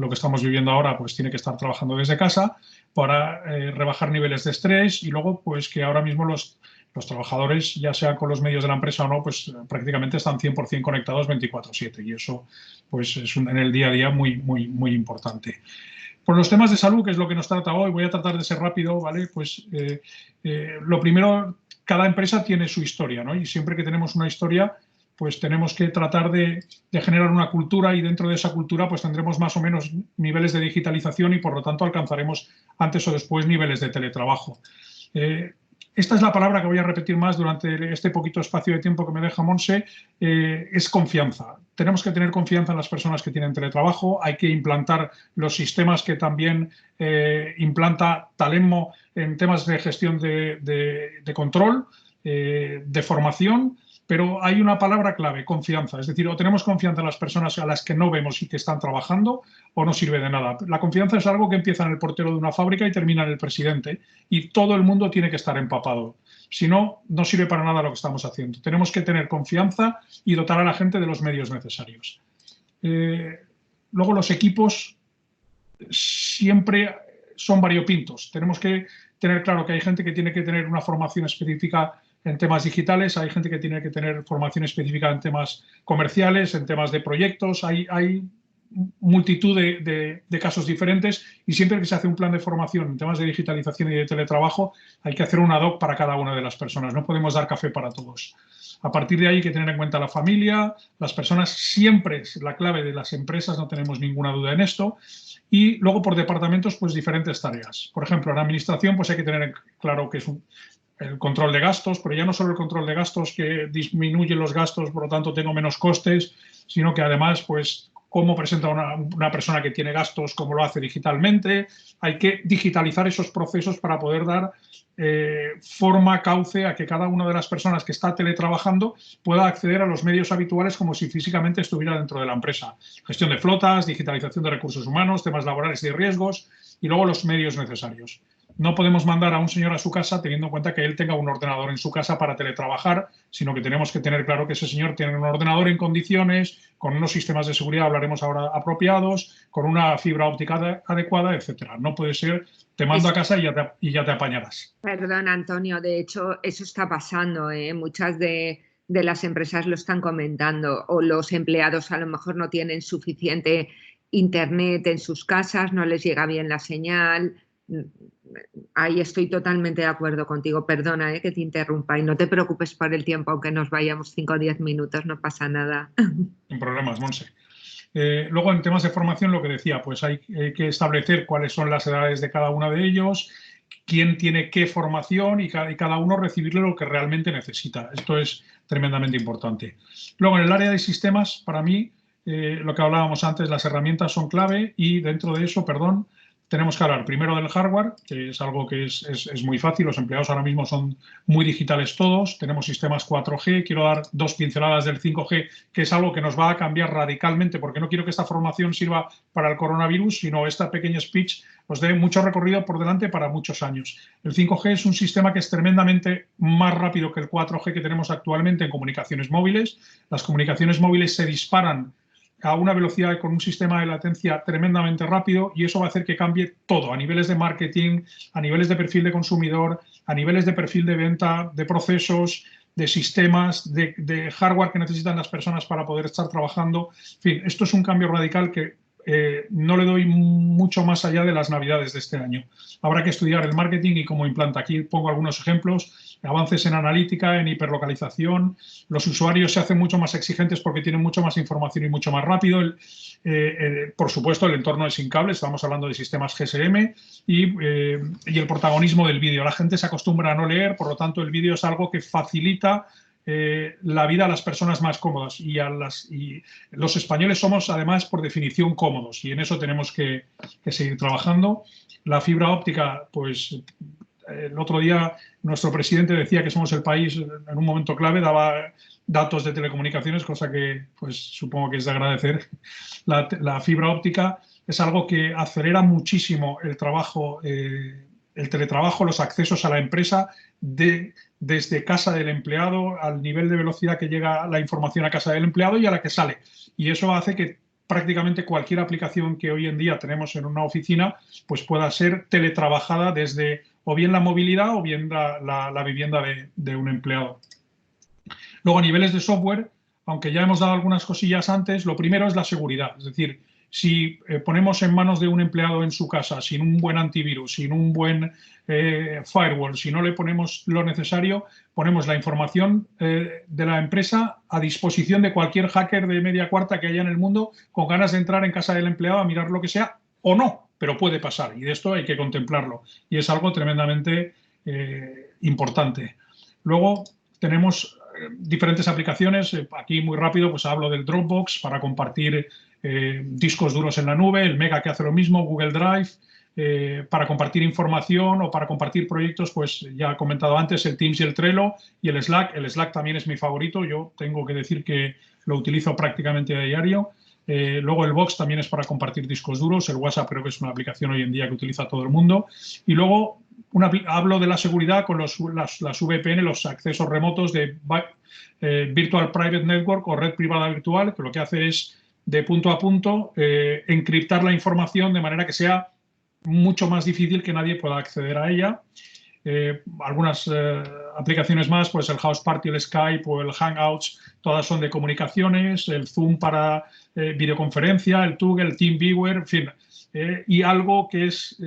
C: que estamos viviendo ahora, pues tiene que estar trabajando desde casa para rebajar niveles de estrés, y luego pues que ahora mismo los trabajadores, ya sea con los medios de la empresa o no, pues prácticamente están 100% conectados 24/7 y eso pues es en el día a día muy importante. Por los temas de salud, que es lo que nos trata hoy, voy a tratar de ser rápido, ¿vale? Pues lo primero, cada empresa tiene su historia, ¿no? Y siempre que tenemos una historia, pues tenemos que tratar de generar una cultura y dentro de esa cultura pues tendremos más o menos niveles de digitalización y por lo tanto alcanzaremos antes o después niveles de teletrabajo. Esta es la palabra que voy a repetir más durante este poquito espacio de tiempo que me deja Monse, es confianza. Tenemos que tener confianza en las personas que tienen teletrabajo, hay que implantar los sistemas que también implanta Talemo en temas de gestión de control, de formación, pero hay una palabra clave, confianza. Es decir, o tenemos confianza en las personas a las que no vemos y que están trabajando o no sirve de nada. La confianza es algo que empieza en el portero de una fábrica y termina en el presidente y todo el mundo tiene que estar empapado. Si no, no sirve para nada lo que estamos haciendo. Tenemos que tener confianza y dotar a la gente de los medios necesarios. Luego los equipos siempre son variopintos. Tenemos que tener claro que hay gente que tiene que tener una formación específica en temas digitales, hay gente que tiene que tener formación específica en temas comerciales, en temas de proyectos, hay multitud de casos diferentes y siempre que se hace un plan de formación en temas de digitalización y de teletrabajo hay que hacer un ad hoc para cada una de las personas, no podemos dar café para todos. A partir de ahí hay que tener en cuenta la familia, las personas siempre es la clave de las empresas, no tenemos ninguna duda en esto. Y luego por departamentos, pues diferentes tareas. Por ejemplo, en administración, pues hay que tener claro que es el control de gastos, pero ya no solo el control de gastos que disminuye los gastos, por lo tanto tengo menos costes, sino que además, pues, cómo presenta una persona que tiene gastos, cómo lo hace digitalmente. Hay que digitalizar esos procesos para poder dar forma, cauce a que cada una de las personas que está teletrabajando pueda acceder a los medios habituales como si físicamente estuviera dentro de la empresa. Gestión de flotas, digitalización de recursos humanos, temas laborales y de riesgos y luego los medios necesarios. No podemos mandar a un señor a su casa teniendo en cuenta que él tenga un ordenador en su casa para teletrabajar, sino que tenemos que tener claro que ese señor tiene un ordenador en condiciones, con unos sistemas de seguridad, hablaremos ahora, apropiados, con una fibra óptica adecuada, etcétera. No puede ser, te mando a casa y ya te apañarás.
B: Perdón, Antonio, de hecho eso está pasando, ¿eh? Muchas de las empresas lo están comentando o los empleados a lo mejor no tienen suficiente internet en sus casas, no les llega bien la señal. Ahí estoy totalmente de acuerdo contigo. Perdona que te interrumpa y no te preocupes por el tiempo, aunque nos vayamos 5 o 10 minutos, no pasa nada.
C: Sin problemas, Monse. Luego, en temas de formación, lo que decía, pues hay que establecer cuáles son las edades de cada uno de ellos, quién tiene qué formación y cada uno recibirle lo que realmente necesita. Esto es tremendamente importante. Luego, en el área de sistemas, para mí, lo que hablábamos antes, las herramientas son clave y dentro de eso, tenemos que hablar primero del hardware, que es algo que es muy fácil. Los empleados ahora mismo son muy digitales todos. Tenemos sistemas 4G. Quiero dar 2 pinceladas del 5G, que es algo que nos va a cambiar radicalmente, porque no quiero que esta formación sirva para el coronavirus, sino esta pequeña speech os dé mucho recorrido por delante para muchos años. El 5G es un sistema que es tremendamente más rápido que el 4G que tenemos actualmente en comunicaciones móviles. Las comunicaciones móviles se disparan a una velocidad con un sistema de latencia tremendamente rápido y eso va a hacer que cambie todo a niveles de marketing, a niveles de perfil de consumidor, a niveles de perfil de venta, de procesos, de sistemas, de hardware que necesitan las personas para poder estar trabajando. En fin, esto es un cambio radical que no le doy mucho más allá de las navidades de este año. Habrá que estudiar el marketing y cómo implanta. Aquí pongo algunos ejemplos, avances en analítica, en hiperlocalización. Los usuarios se hacen mucho más exigentes porque tienen mucho más información y mucho más rápido. Por supuesto, el entorno es sin cable, estamos hablando de sistemas GSM y el protagonismo del vídeo. La gente se acostumbra a no leer, por lo tanto, el vídeo es algo que facilita la vida a las personas más cómodas y los españoles somos además por definición cómodos y en eso tenemos que seguir trabajando. La fibra óptica, pues el otro día nuestro presidente decía que somos el país en un momento clave, daba datos de telecomunicaciones, cosa que pues supongo que es de agradecer. La fibra óptica es algo que acelera muchísimo el trabajo, el teletrabajo, los accesos a la empresa desde casa del empleado al nivel de velocidad que llega la información a casa del empleado y a la que sale. Y eso hace que prácticamente cualquier aplicación que hoy en día tenemos en una oficina pues pueda ser teletrabajada desde o bien la movilidad o bien la vivienda de un empleado. Luego, a niveles de software, aunque ya hemos dado algunas cosillas antes, lo primero es la seguridad. Es decir, si ponemos en manos de un empleado en su casa sin un buen antivirus, sin un buen firewall, si no le ponemos lo necesario, ponemos la información de la empresa a disposición de cualquier hacker de media cuarta que haya en el mundo con ganas de entrar en casa del empleado a mirar lo que sea o no, pero puede pasar y de esto hay que contemplarlo y es algo tremendamente importante. Luego tenemos diferentes aplicaciones. Aquí muy rápido pues hablo del Dropbox para compartir discos duros en la nube, el Mega que hace lo mismo, Google Drive, para compartir información o para compartir proyectos, pues ya he comentado antes el Teams y el Trello y el Slack. El Slack también es mi favorito, yo tengo que decir que lo utilizo prácticamente a diario. Luego el Box también es para compartir discos duros, el WhatsApp creo que es una aplicación hoy en día que utiliza todo el mundo. Y luego hablo de la seguridad con las VPN, los accesos remotos de Virtual Private Network o red privada virtual, que lo que hace es de punto a punto encriptar la información de manera que sea mucho más difícil que nadie pueda acceder a ella. Algunas aplicaciones más, pues el House Party, el Skype o el Hangouts, todas son de comunicaciones, el Zoom para videoconferencia, el Toggle, el TeamViewer, en fin, y algo que es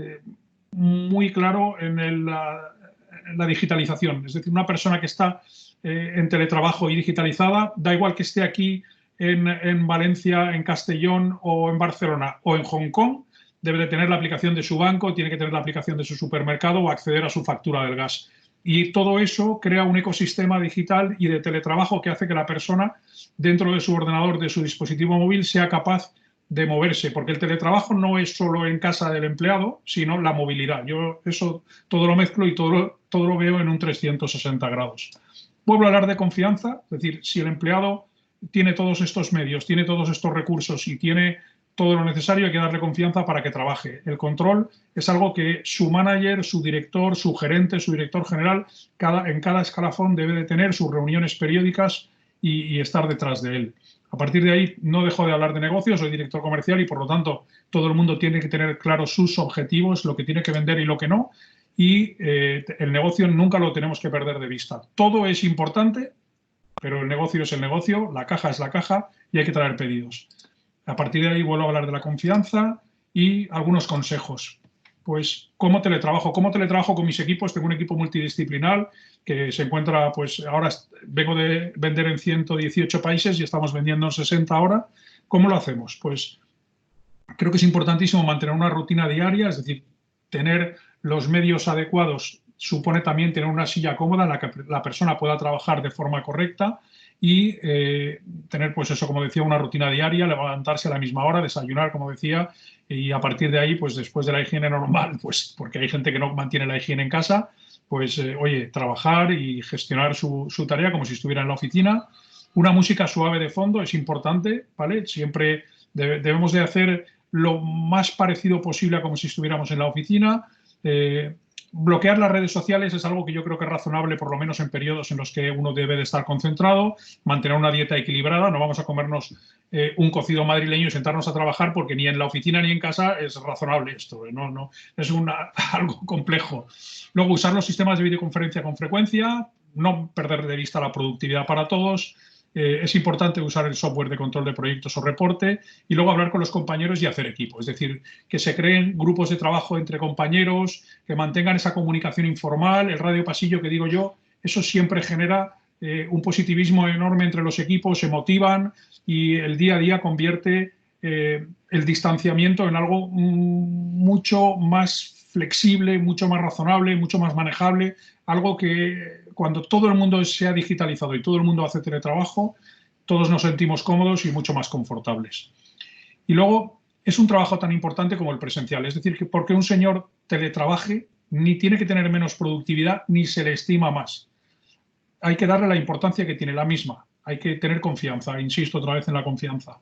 C: muy claro en la digitalización. Es decir, una persona que está en teletrabajo y digitalizada, da igual que esté aquí en Valencia, en Castellón o en Barcelona o en Hong Kong, debe de tener la aplicación de su banco, tiene que tener la aplicación de su supermercado o acceder a su factura del gas. Y todo eso crea un ecosistema digital y de teletrabajo que hace que la persona, dentro de su ordenador, de su dispositivo móvil, sea capaz de moverse, porque el teletrabajo no es solo en casa del empleado, sino la movilidad. Yo eso todo lo mezclo y todo lo veo en un 360 grados. Vuelvo a hablar de confianza, es decir, si el empleado tiene todos estos medios, tiene todos estos recursos y tiene todo lo necesario, hay que darle confianza para que trabaje. El control es algo que su manager, su director, su gerente, su director general, en cada escalafón debe de tener sus reuniones periódicas y estar detrás de él. A partir de ahí no dejo de hablar de negocios, soy director comercial y por lo tanto todo el mundo tiene que tener claros sus objetivos, lo que tiene que vender y lo que no, y el negocio nunca lo tenemos que perder de vista. Todo es importante, pero el negocio es el negocio, la caja es la caja y hay que traer pedidos. A partir de ahí vuelvo a hablar de la confianza y algunos consejos. Pues, ¿cómo teletrabajo? ¿Cómo teletrabajo con mis equipos? Tengo un equipo multidisciplinar que se encuentra, pues ahora vengo de vender en 118 países y estamos vendiendo en 60 ahora. ¿Cómo lo hacemos? Pues creo que es importantísimo mantener una rutina diaria, es decir, tener los medios adecuados supone también tener una silla cómoda en la que la persona pueda trabajar de forma correcta y tener, pues eso, como decía, una rutina diaria, levantarse a la misma hora, desayunar, como decía, y a partir de ahí, pues después de la higiene normal, pues porque hay gente que no mantiene la higiene en casa, pues oye, trabajar y gestionar su tarea como si estuviera en la oficina. Una música suave de fondo es importante, ¿vale? Siempre debemos de hacer lo más parecido posible a como si estuviéramos en la oficina. Bloquear las redes sociales es algo que yo creo que es razonable, por lo menos en periodos en los que uno debe de estar concentrado, mantener una dieta equilibrada, no vamos a comernos un cocido madrileño y sentarnos a trabajar porque ni en la oficina ni en casa es razonable esto, no es algo complejo. Luego, usar los sistemas de videoconferencia con frecuencia, no perder de vista la productividad para todos. Es importante usar el software de control de proyectos o reporte y luego hablar con los compañeros y hacer equipo. Es decir, que se creen grupos de trabajo entre compañeros, que mantengan esa comunicación informal, el radio pasillo que digo yo, eso siempre genera un positivismo enorme entre los equipos, se motivan y el día a día convierte el distanciamiento en algo mucho más flexible, mucho más razonable, mucho más manejable, algo que cuando todo el mundo se ha digitalizado y todo el mundo hace teletrabajo, todos nos sentimos cómodos y mucho más confortables. Y luego, es un trabajo tan importante como el presencial. Es decir, que porque un señor teletrabaje, ni tiene que tener menos productividad, ni se le estima más. Hay que darle la importancia que tiene, la misma. Hay que tener confianza, insisto otra vez en la confianza.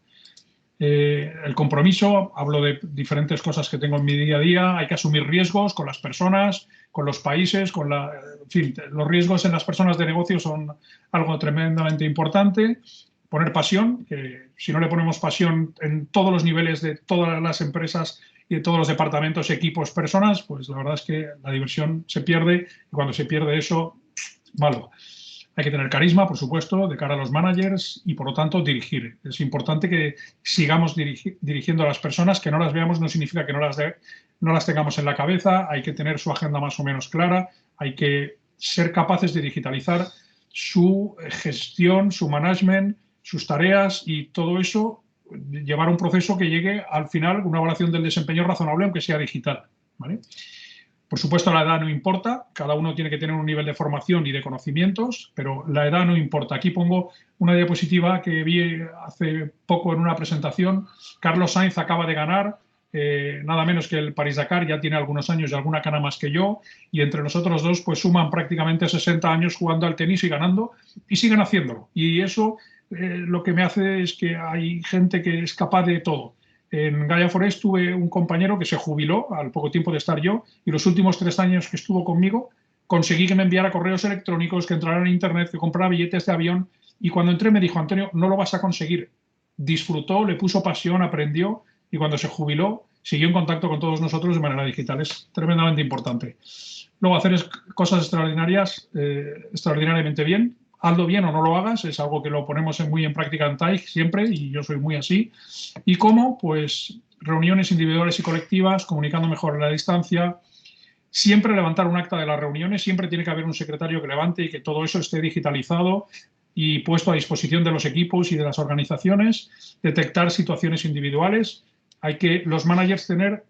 C: El compromiso, hablo de diferentes cosas que tengo en mi día a día, hay que asumir riesgos con las personas, con los países, en fin, los riesgos en las personas de negocio son algo tremendamente importante. Poner pasión, que si no le ponemos pasión en todos los niveles de todas las empresas y de todos los departamentos, equipos, personas, pues la verdad es que la diversión se pierde y cuando se pierde eso, malo. Hay que tener carisma, por supuesto, de cara a los managers y, por lo tanto, dirigir. Es importante que sigamos dirigiendo a las personas, que no las veamos no significa que no las tengamos en la cabeza, hay que tener su agenda más o menos clara, hay que ser capaces de digitalizar su gestión, su management, sus tareas y todo eso, llevar un proceso que llegue al final, una evaluación del desempeño razonable, aunque sea digital, ¿vale? Por supuesto, la edad no importa, cada uno tiene que tener un nivel de formación y de conocimientos, pero la edad no importa. Aquí pongo una diapositiva que vi hace poco en una presentación. Carlos Sainz acaba de ganar, nada menos que el París-Dakar, ya tiene algunos años y alguna cana más que yo, y entre nosotros dos pues suman prácticamente 60 años jugando al tenis y ganando, y siguen haciéndolo. Y eso lo que me hace es que hay gente que es capaz de todo. En Gaia Forest tuve un compañero que se jubiló al poco tiempo de estar yo y los últimos 3 años que estuvo conmigo conseguí que me enviara correos electrónicos, que entrara en internet, que comprara billetes de avión y cuando entré me dijo, Antonio, no lo vas a conseguir. Disfrutó, le puso pasión, aprendió y cuando se jubiló siguió en contacto con todos nosotros de manera digital. Es tremendamente importante. Luego hacer cosas extraordinarias, extraordinariamente bien. Hazlo bien o no lo hagas, es algo que lo ponemos muy en práctica en TAIG siempre y yo soy muy así. ¿Y cómo? Pues reuniones individuales y colectivas, comunicando mejor a la distancia, siempre levantar un acta de las reuniones, siempre tiene que haber un secretario que levante y que todo eso esté digitalizado y puesto a disposición de los equipos y de las organizaciones, detectar situaciones individuales. Hay que los managers tener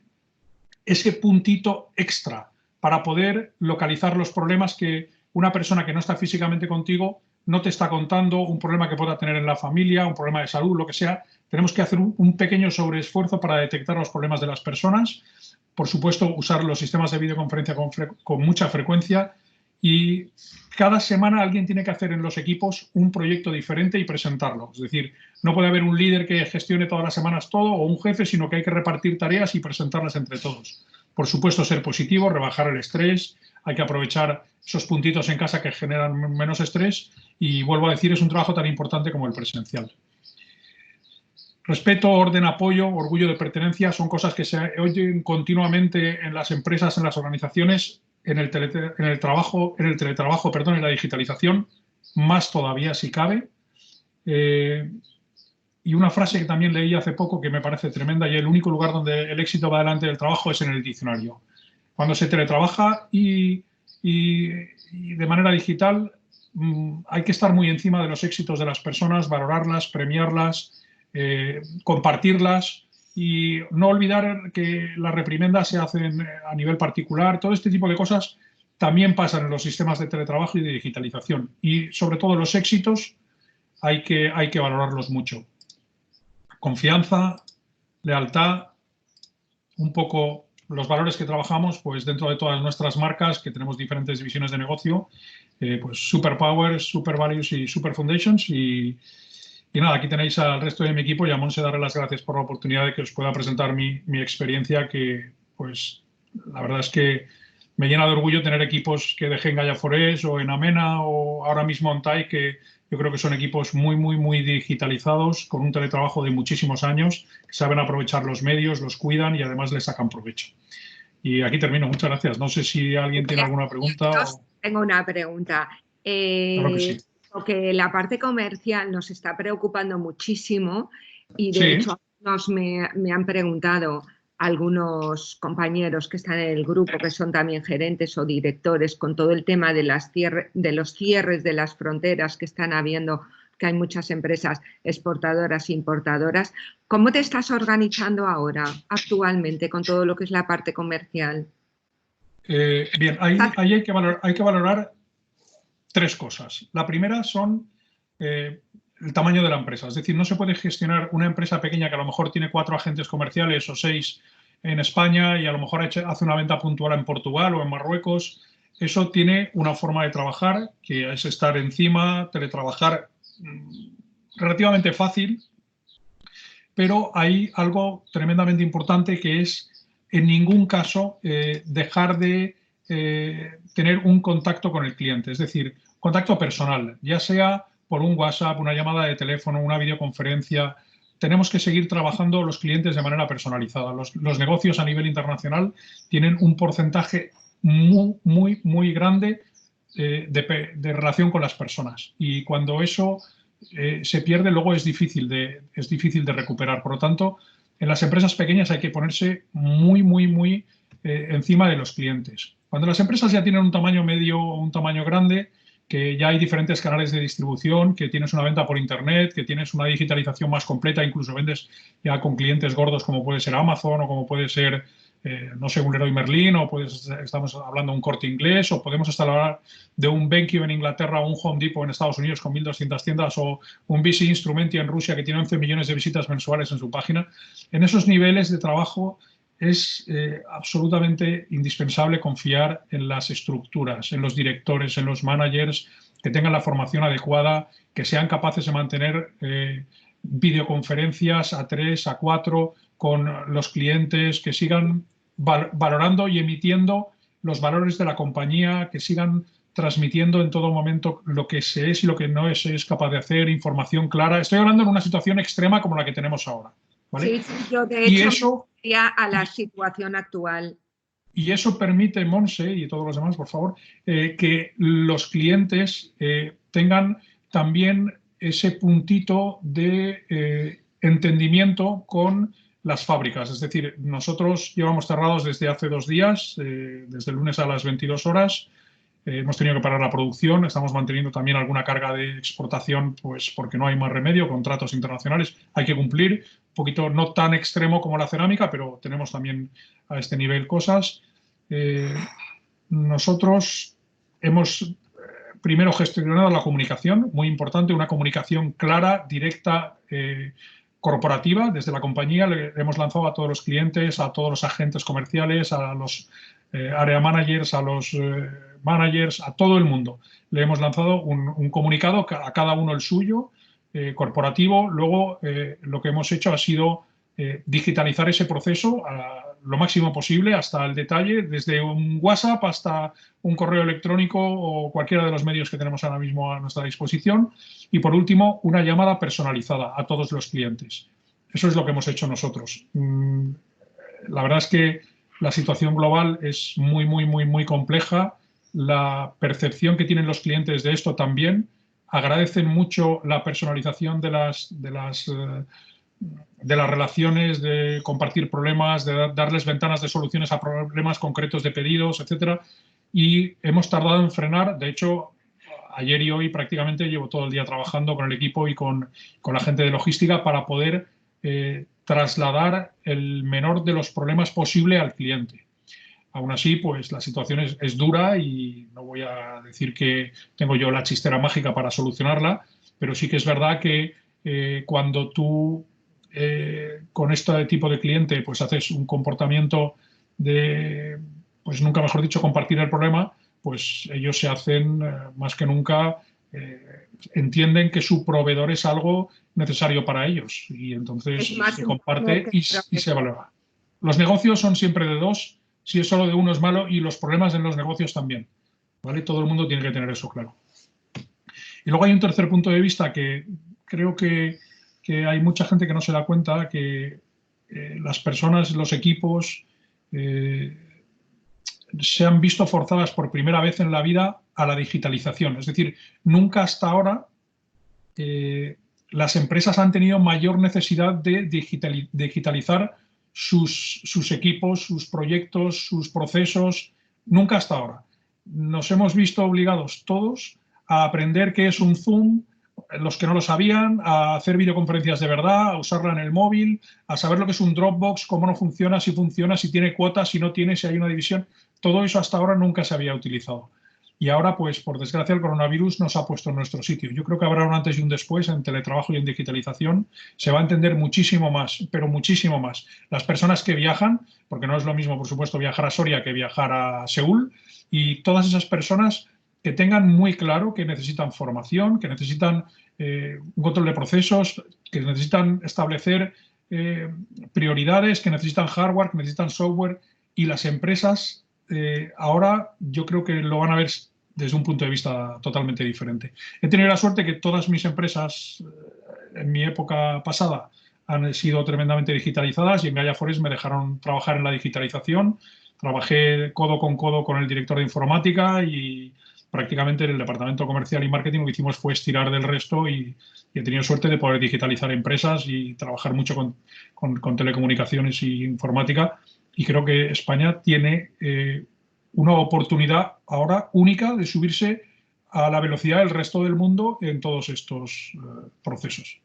C: ese puntito extra para poder localizar los problemas que una persona que no está físicamente contigo no te está contando, un problema que pueda tener en la familia, un problema de salud, lo que sea. Tenemos que hacer un pequeño sobreesfuerzo para detectar los problemas de las personas. Por supuesto, usar los sistemas de videoconferencia con mucha frecuencia y cada semana alguien tiene que hacer en los equipos un proyecto diferente y presentarlo. Es decir, no puede haber un líder que gestione todas las semanas todo o un jefe, sino que hay que repartir tareas y presentarlas entre todos. Por supuesto, ser positivo, rebajar el estrés, hay que aprovechar esos puntitos en casa que generan menos estrés y, vuelvo a decir, es un trabajo tan importante como el presencial. Respeto, orden, apoyo, orgullo de pertenencia son cosas que se oyen continuamente en las empresas, en las organizaciones, en el teletrabajo, en la digitalización, más todavía si cabe. Y una frase que también leí hace poco que me parece tremenda y el único lugar donde el éxito va delante del trabajo es en el diccionario. Cuando se teletrabaja y de manera digital hay que estar muy encima de los éxitos de las personas, valorarlas, premiarlas, compartirlas y no olvidar que las reprimendas se hacen a nivel particular. Todo este tipo de cosas también pasan en los sistemas de teletrabajo y de digitalización. Y sobre todo los éxitos hay que valorarlos mucho. Confianza, lealtad, un poco los valores que trabajamos pues dentro de todas nuestras marcas, que tenemos diferentes divisiones de negocio, pues Super Powers, Super Values y Super Foundations. Y nada, aquí tenéis al resto de mi equipo y a Monse darle las gracias por la oportunidad de que os pueda presentar mi experiencia, que pues la verdad es que me llena de orgullo tener equipos que dejé en Gaia Forest o en Amena o ahora mismo en TAI, que yo creo que son equipos muy digitalizados, con un teletrabajo de muchísimos años, que saben aprovechar los medios, los cuidan y además les sacan provecho. Y aquí termino. Muchas gracias. No sé si alguien tiene alguna pregunta.
B: Tengo una pregunta.
C: Claro que sí.
B: Porque la parte comercial nos está preocupando muchísimo y de hecho me han preguntado algunos compañeros que están en el grupo, que son también gerentes o directores, con todo el tema de los cierres de las fronteras que están habiendo, que hay muchas empresas exportadoras e importadoras. ¿Cómo te estás organizando ahora, actualmente, con todo lo que es la parte comercial?
C: Bien, ahí hay que valorar 3 cosas. La primera son el tamaño de la empresa. Es decir, no se puede gestionar una empresa pequeña que a lo mejor tiene 4 agentes comerciales o 6 en España y a lo mejor hace una venta puntual en Portugal o en Marruecos. Eso tiene una forma de trabajar que es estar encima, teletrabajar relativamente fácil, pero hay algo tremendamente importante que es en ningún caso dejar de tener un contacto con el cliente, es decir, contacto personal, ya sea por un WhatsApp, una llamada de teléfono, una videoconferencia. tenemos que seguir trabajando los clientes de manera personalizada. Los negocios a nivel internacional tienen un porcentaje muy grande de relación con las personas. Y cuando eso se pierde, luego es difícil de recuperar. Por lo tanto, en las empresas pequeñas hay que ponerse muy encima de los clientes. Cuando las empresas ya tienen un tamaño medio o un tamaño grande, que ya hay diferentes canales de distribución, que tienes una venta por Internet, que tienes una digitalización más completa, incluso vendes ya con clientes gordos como puede ser Amazon o como puede ser, no sé, un Leroy Merlin, o estamos hablando de un Corte Inglés, o podemos hasta hablar de un BenQ en Inglaterra o un Home Depot en Estados Unidos con 1.200 tiendas, o un BC Instrumenti en Rusia que tiene 11 millones de visitas mensuales en su página. En esos niveles de trabajo es absolutamente indispensable confiar en las estructuras, en los directores, en los managers, que tengan la formación adecuada, que sean capaces de mantener videoconferencias a 3, a 4 con los clientes, que sigan valorando y emitiendo los valores de la compañía, que sigan transmitiendo en todo momento lo que se es y lo que no es capaz de hacer, información clara. Estoy hablando en una situación extrema como la que tenemos ahora, ¿vale?
B: Sí, yo de hecho me a la situación actual.
C: Y eso permite, Monse y todos los demás, por favor, que los clientes tengan también ese puntito de entendimiento con las fábricas. Es decir, nosotros llevamos cerrados desde hace 2 días, desde el lunes a las 22 horas. Hemos tenido que parar la producción, estamos manteniendo también alguna carga de exportación, pues porque no hay más remedio, contratos internacionales hay que cumplir, un poquito no tan extremo como la cerámica, pero tenemos también a este nivel cosas. Nosotros hemos primero gestionado la comunicación, muy importante, una comunicación clara, directa, corporativa. Desde la compañía le hemos lanzado a todos los clientes, a todos los agentes comerciales, a los area managers, a los managers, a todo el mundo. Le hemos lanzado un comunicado, a cada uno el suyo, corporativo. Luego lo que hemos hecho ha sido digitalizar ese proceso lo máximo posible hasta el detalle, desde un WhatsApp hasta un correo electrónico o cualquiera de los medios que tenemos ahora mismo a nuestra disposición. Y por último, una llamada personalizada a todos los clientes. Eso es lo que hemos hecho nosotros. La verdad es que la situación global es muy compleja. La percepción que tienen los clientes de esto también. Agradecen mucho la personalización de las relaciones, de compartir problemas, de darles ventanas de soluciones a problemas concretos de pedidos, etcétera. Y hemos tardado en frenar. De hecho, ayer y hoy prácticamente llevo todo el día trabajando con el equipo y con la gente de logística para poder trasladar el menor de los problemas posible al cliente. Aún así, pues la situación es dura y no voy a decir que tengo yo la chistera mágica para solucionarla, pero sí que es verdad que cuando tú con este tipo de cliente pues haces un comportamiento de, pues nunca mejor dicho, compartir el problema, pues ellos se hacen más que nunca, entienden que su proveedor es algo necesario para ellos y entonces se comparte y se valora. Los negocios son siempre de dos. Si es solo de uno es malo y los problemas en los negocios también, ¿vale? Todo el mundo tiene que tener eso claro. Y luego hay un tercer punto de vista que creo que hay mucha gente que no se da cuenta, que las personas, los equipos se han visto forzadas por primera vez en la vida a la digitalización. Es decir, nunca hasta ahora las empresas han tenido mayor necesidad de digitalizar sus equipos, sus proyectos, sus procesos, nunca hasta ahora. Nos hemos visto obligados todos a aprender qué es un Zoom, los que no lo sabían, a hacer videoconferencias de verdad, a usarla en el móvil, a saber lo que es un Dropbox, cómo no funciona, si tiene cuotas, si no tiene, si hay una división. Todo eso hasta ahora nunca se había utilizado. Y ahora, pues, por desgracia, el coronavirus nos ha puesto en nuestro sitio. Yo creo que habrá un antes y un después en teletrabajo y en digitalización. Se va a entender muchísimo más, pero muchísimo más. Las personas que viajan, porque no es lo mismo, por supuesto, viajar a Soria que viajar a Seúl, y todas esas personas que tengan muy claro que necesitan formación, que necesitan un control de procesos, que necesitan establecer prioridades, que necesitan hardware, que necesitan software, y las empresas ahora yo creo que lo van a ver desde un punto de vista totalmente diferente. He tenido la suerte que todas mis empresas en mi época pasada han sido tremendamente digitalizadas y en Gaia Forest me dejaron trabajar en la digitalización. Trabajé codo con el director de informática y prácticamente en el departamento comercial y marketing lo que hicimos fue estirar del resto y he tenido suerte de poder digitalizar empresas y trabajar mucho con telecomunicaciones y informática. Y creo que España tiene una oportunidad ahora única de subirse a la velocidad del resto del mundo en todos estos procesos.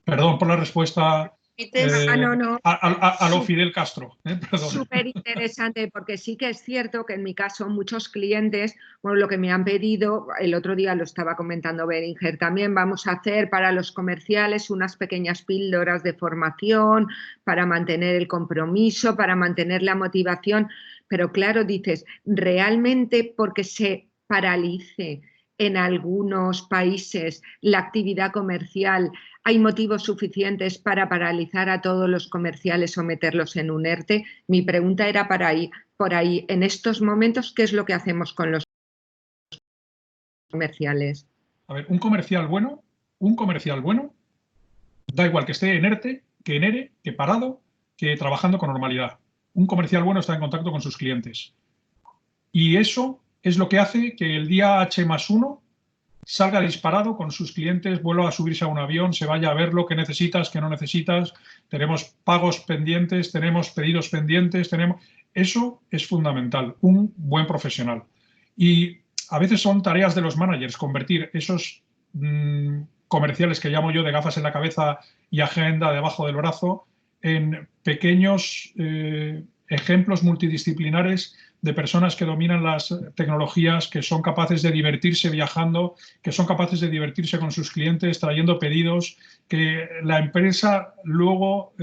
C: Perdón por la respuesta
B: no.
C: a lo Fidel Castro.
B: Súper interesante, porque sí que es cierto que en mi caso muchos clientes, bueno, lo que me han pedido, el otro día lo estaba comentando Beringer, también vamos a hacer para los comerciales unas pequeñas píldoras de formación para mantener el compromiso, para mantener la motivación, pero claro, dices, realmente porque se paralice en algunos países la actividad comercial, ¿hay motivos suficientes para paralizar a todos los comerciales o meterlos en un ERTE? Mi pregunta era por ahí. En estos momentos, ¿qué es lo que hacemos con los comerciales?
C: A ver, un comercial bueno, da igual que esté en ERTE, que en ERE, que parado, que trabajando con normalidad. Un comercial bueno está en contacto con sus clientes. Y eso es lo que hace que el día H+1 salga disparado con sus clientes, vuelva a subirse a un avión, se vaya a ver lo que necesitas, que no necesitas, tenemos pagos pendientes, tenemos pedidos pendientes, eso es fundamental, un buen profesional. Y a veces son tareas de los managers, convertir esos comerciales que llamo yo de gafas en la cabeza y agenda debajo del brazo en pequeños ejemplos multidisciplinares de personas que dominan las tecnologías, que son capaces de divertirse viajando, que son capaces de divertirse con sus clientes, trayendo pedidos, que la empresa luego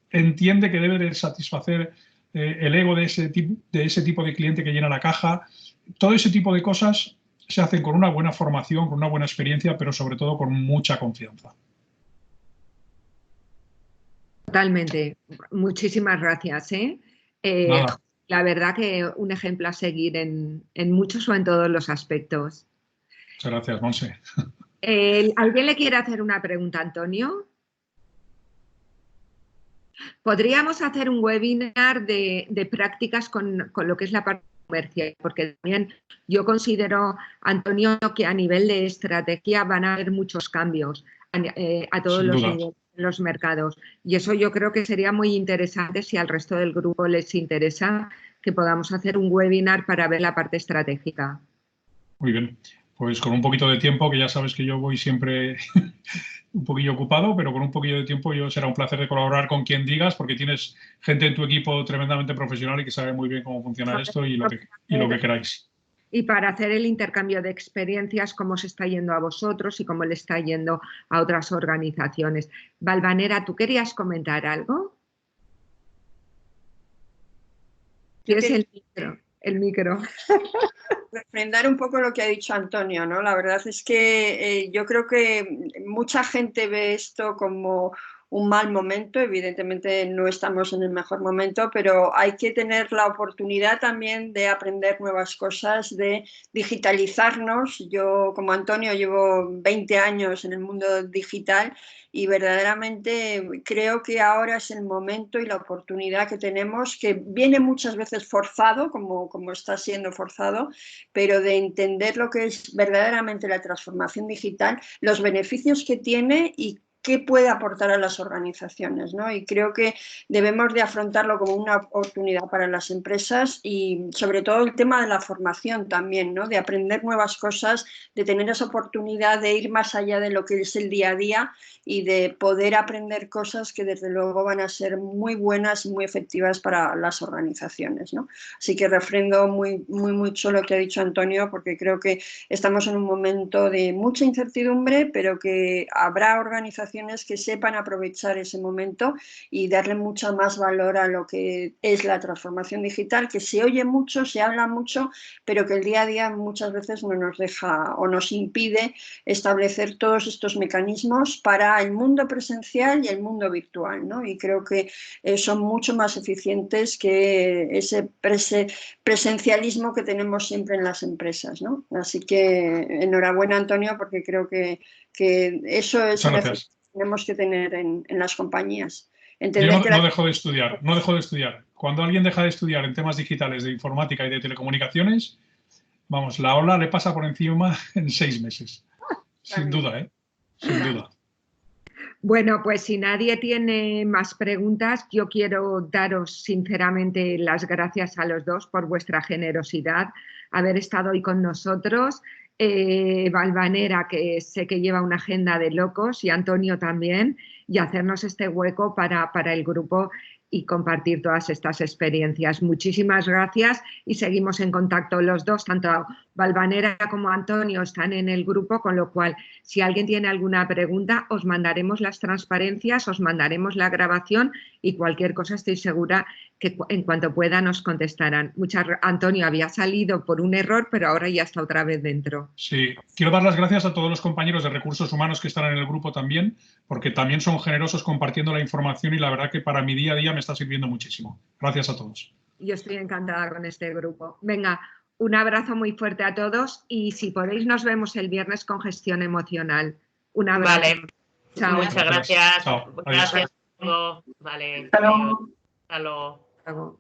C: entiende que debe de satisfacer el ego de ese tipo de cliente que llena la caja. Todo ese tipo de cosas se hacen con una buena formación, con una buena experiencia, pero sobre todo con mucha confianza.
B: Totalmente. Muchísimas gracias. La verdad que un ejemplo a seguir en muchos o en todos los aspectos.
C: Muchas gracias, Monse.
B: ¿Alguien le quiere hacer una pregunta a Antonio? Podríamos hacer un webinar de prácticas con lo que es la parte comercial, porque también yo considero, Antonio, que a nivel de estrategia van a haber muchos cambios a todos los niveles en los mercados. Y eso yo creo que sería muy interesante si al resto del grupo les interesa que podamos hacer un webinar para ver la parte estratégica.
C: Muy bien. Pues con un poquito de tiempo, que ya sabes que yo voy siempre un poquillo ocupado, pero con un poquillo de tiempo será un placer de colaborar con quien digas, porque tienes gente en tu equipo tremendamente profesional y que sabe muy bien cómo funciona esto y lo que queráis.
B: Y para hacer el intercambio de experiencias, cómo se está yendo a vosotros y cómo le está yendo a otras organizaciones. Valvanera, ¿tú querías comentar algo? Tienes el micro.
A: Refrendar un poco lo que ha dicho Antonio, ¿no? La verdad es que yo creo que mucha gente ve esto como un mal momento, evidentemente no estamos en el mejor momento, pero hay que tener la oportunidad también de aprender nuevas cosas, de digitalizarnos. Yo, como Antonio, llevo 20 años en el mundo digital y verdaderamente creo que ahora es el momento y la oportunidad que tenemos, que viene muchas veces forzado, como está siendo forzado, pero de entender lo que es verdaderamente la transformación digital, los beneficios que tiene y qué puede aportar a las organizaciones, ¿no? Y creo que debemos de afrontarlo como una oportunidad para las empresas y sobre todo el tema de la formación también, ¿no? De aprender nuevas cosas, de tener esa oportunidad de ir más allá de lo que es el día a día y de poder aprender cosas que desde luego van a ser muy buenas y muy efectivas para las organizaciones, ¿no? Así que refrendo muy mucho lo que ha dicho Antonio, porque creo que estamos en un momento de mucha incertidumbre, pero que habrá organizaciones que sepan aprovechar ese momento y darle mucho más valor a lo que es la transformación digital, que se oye mucho, se habla mucho, pero que el día a día muchas veces no nos deja o nos impide establecer todos estos mecanismos para el mundo presencial y el mundo virtual, ¿no? Y creo que son mucho más eficientes que ese presencialismo que tenemos siempre en las empresas, ¿no? Así que enhorabuena, Antonio, porque creo que eso es tenemos que tener en las compañías.
C: Yo no dejo de estudiar, no dejo de estudiar. Cuando alguien deja de estudiar en temas digitales, de informática y de telecomunicaciones, vamos, la ola le pasa por encima en 6 meses. Sin duda, ¿eh? Sin duda.
B: Bueno, pues si nadie tiene más preguntas, yo quiero daros sinceramente las gracias a los dos por vuestra generosidad, haber estado hoy con nosotros. Valvanera, que sé que lleva una agenda de locos, y Antonio también, y hacernos este hueco para el grupo y compartir todas estas experiencias. Muchísimas gracias y seguimos en contacto los dos, tanto Valvanera como Antonio están en el grupo, con lo cual si alguien tiene alguna pregunta os mandaremos las transparencias, os mandaremos la grabación y cualquier cosa estoy segura que en cuanto pueda nos contestarán. Antonio había salido por un error, pero ahora ya está otra vez dentro.
C: Sí, quiero dar las gracias a todos los compañeros de recursos humanos que están en el grupo también, porque también son generosos compartiendo la información y la verdad que para mi día a día me está sirviendo muchísimo. Gracias a todos.
B: Yo estoy encantada con este grupo. Venga, un abrazo muy fuerte a todos y si podéis nos vemos el viernes con gestión emocional. Un abrazo.
G: Vale.
B: Chao.
G: Muchas gracias.
C: Chao.
G: Gracias a todos. Vale.
A: Hasta luego.
G: Hasta luego.
B: Hasta luego.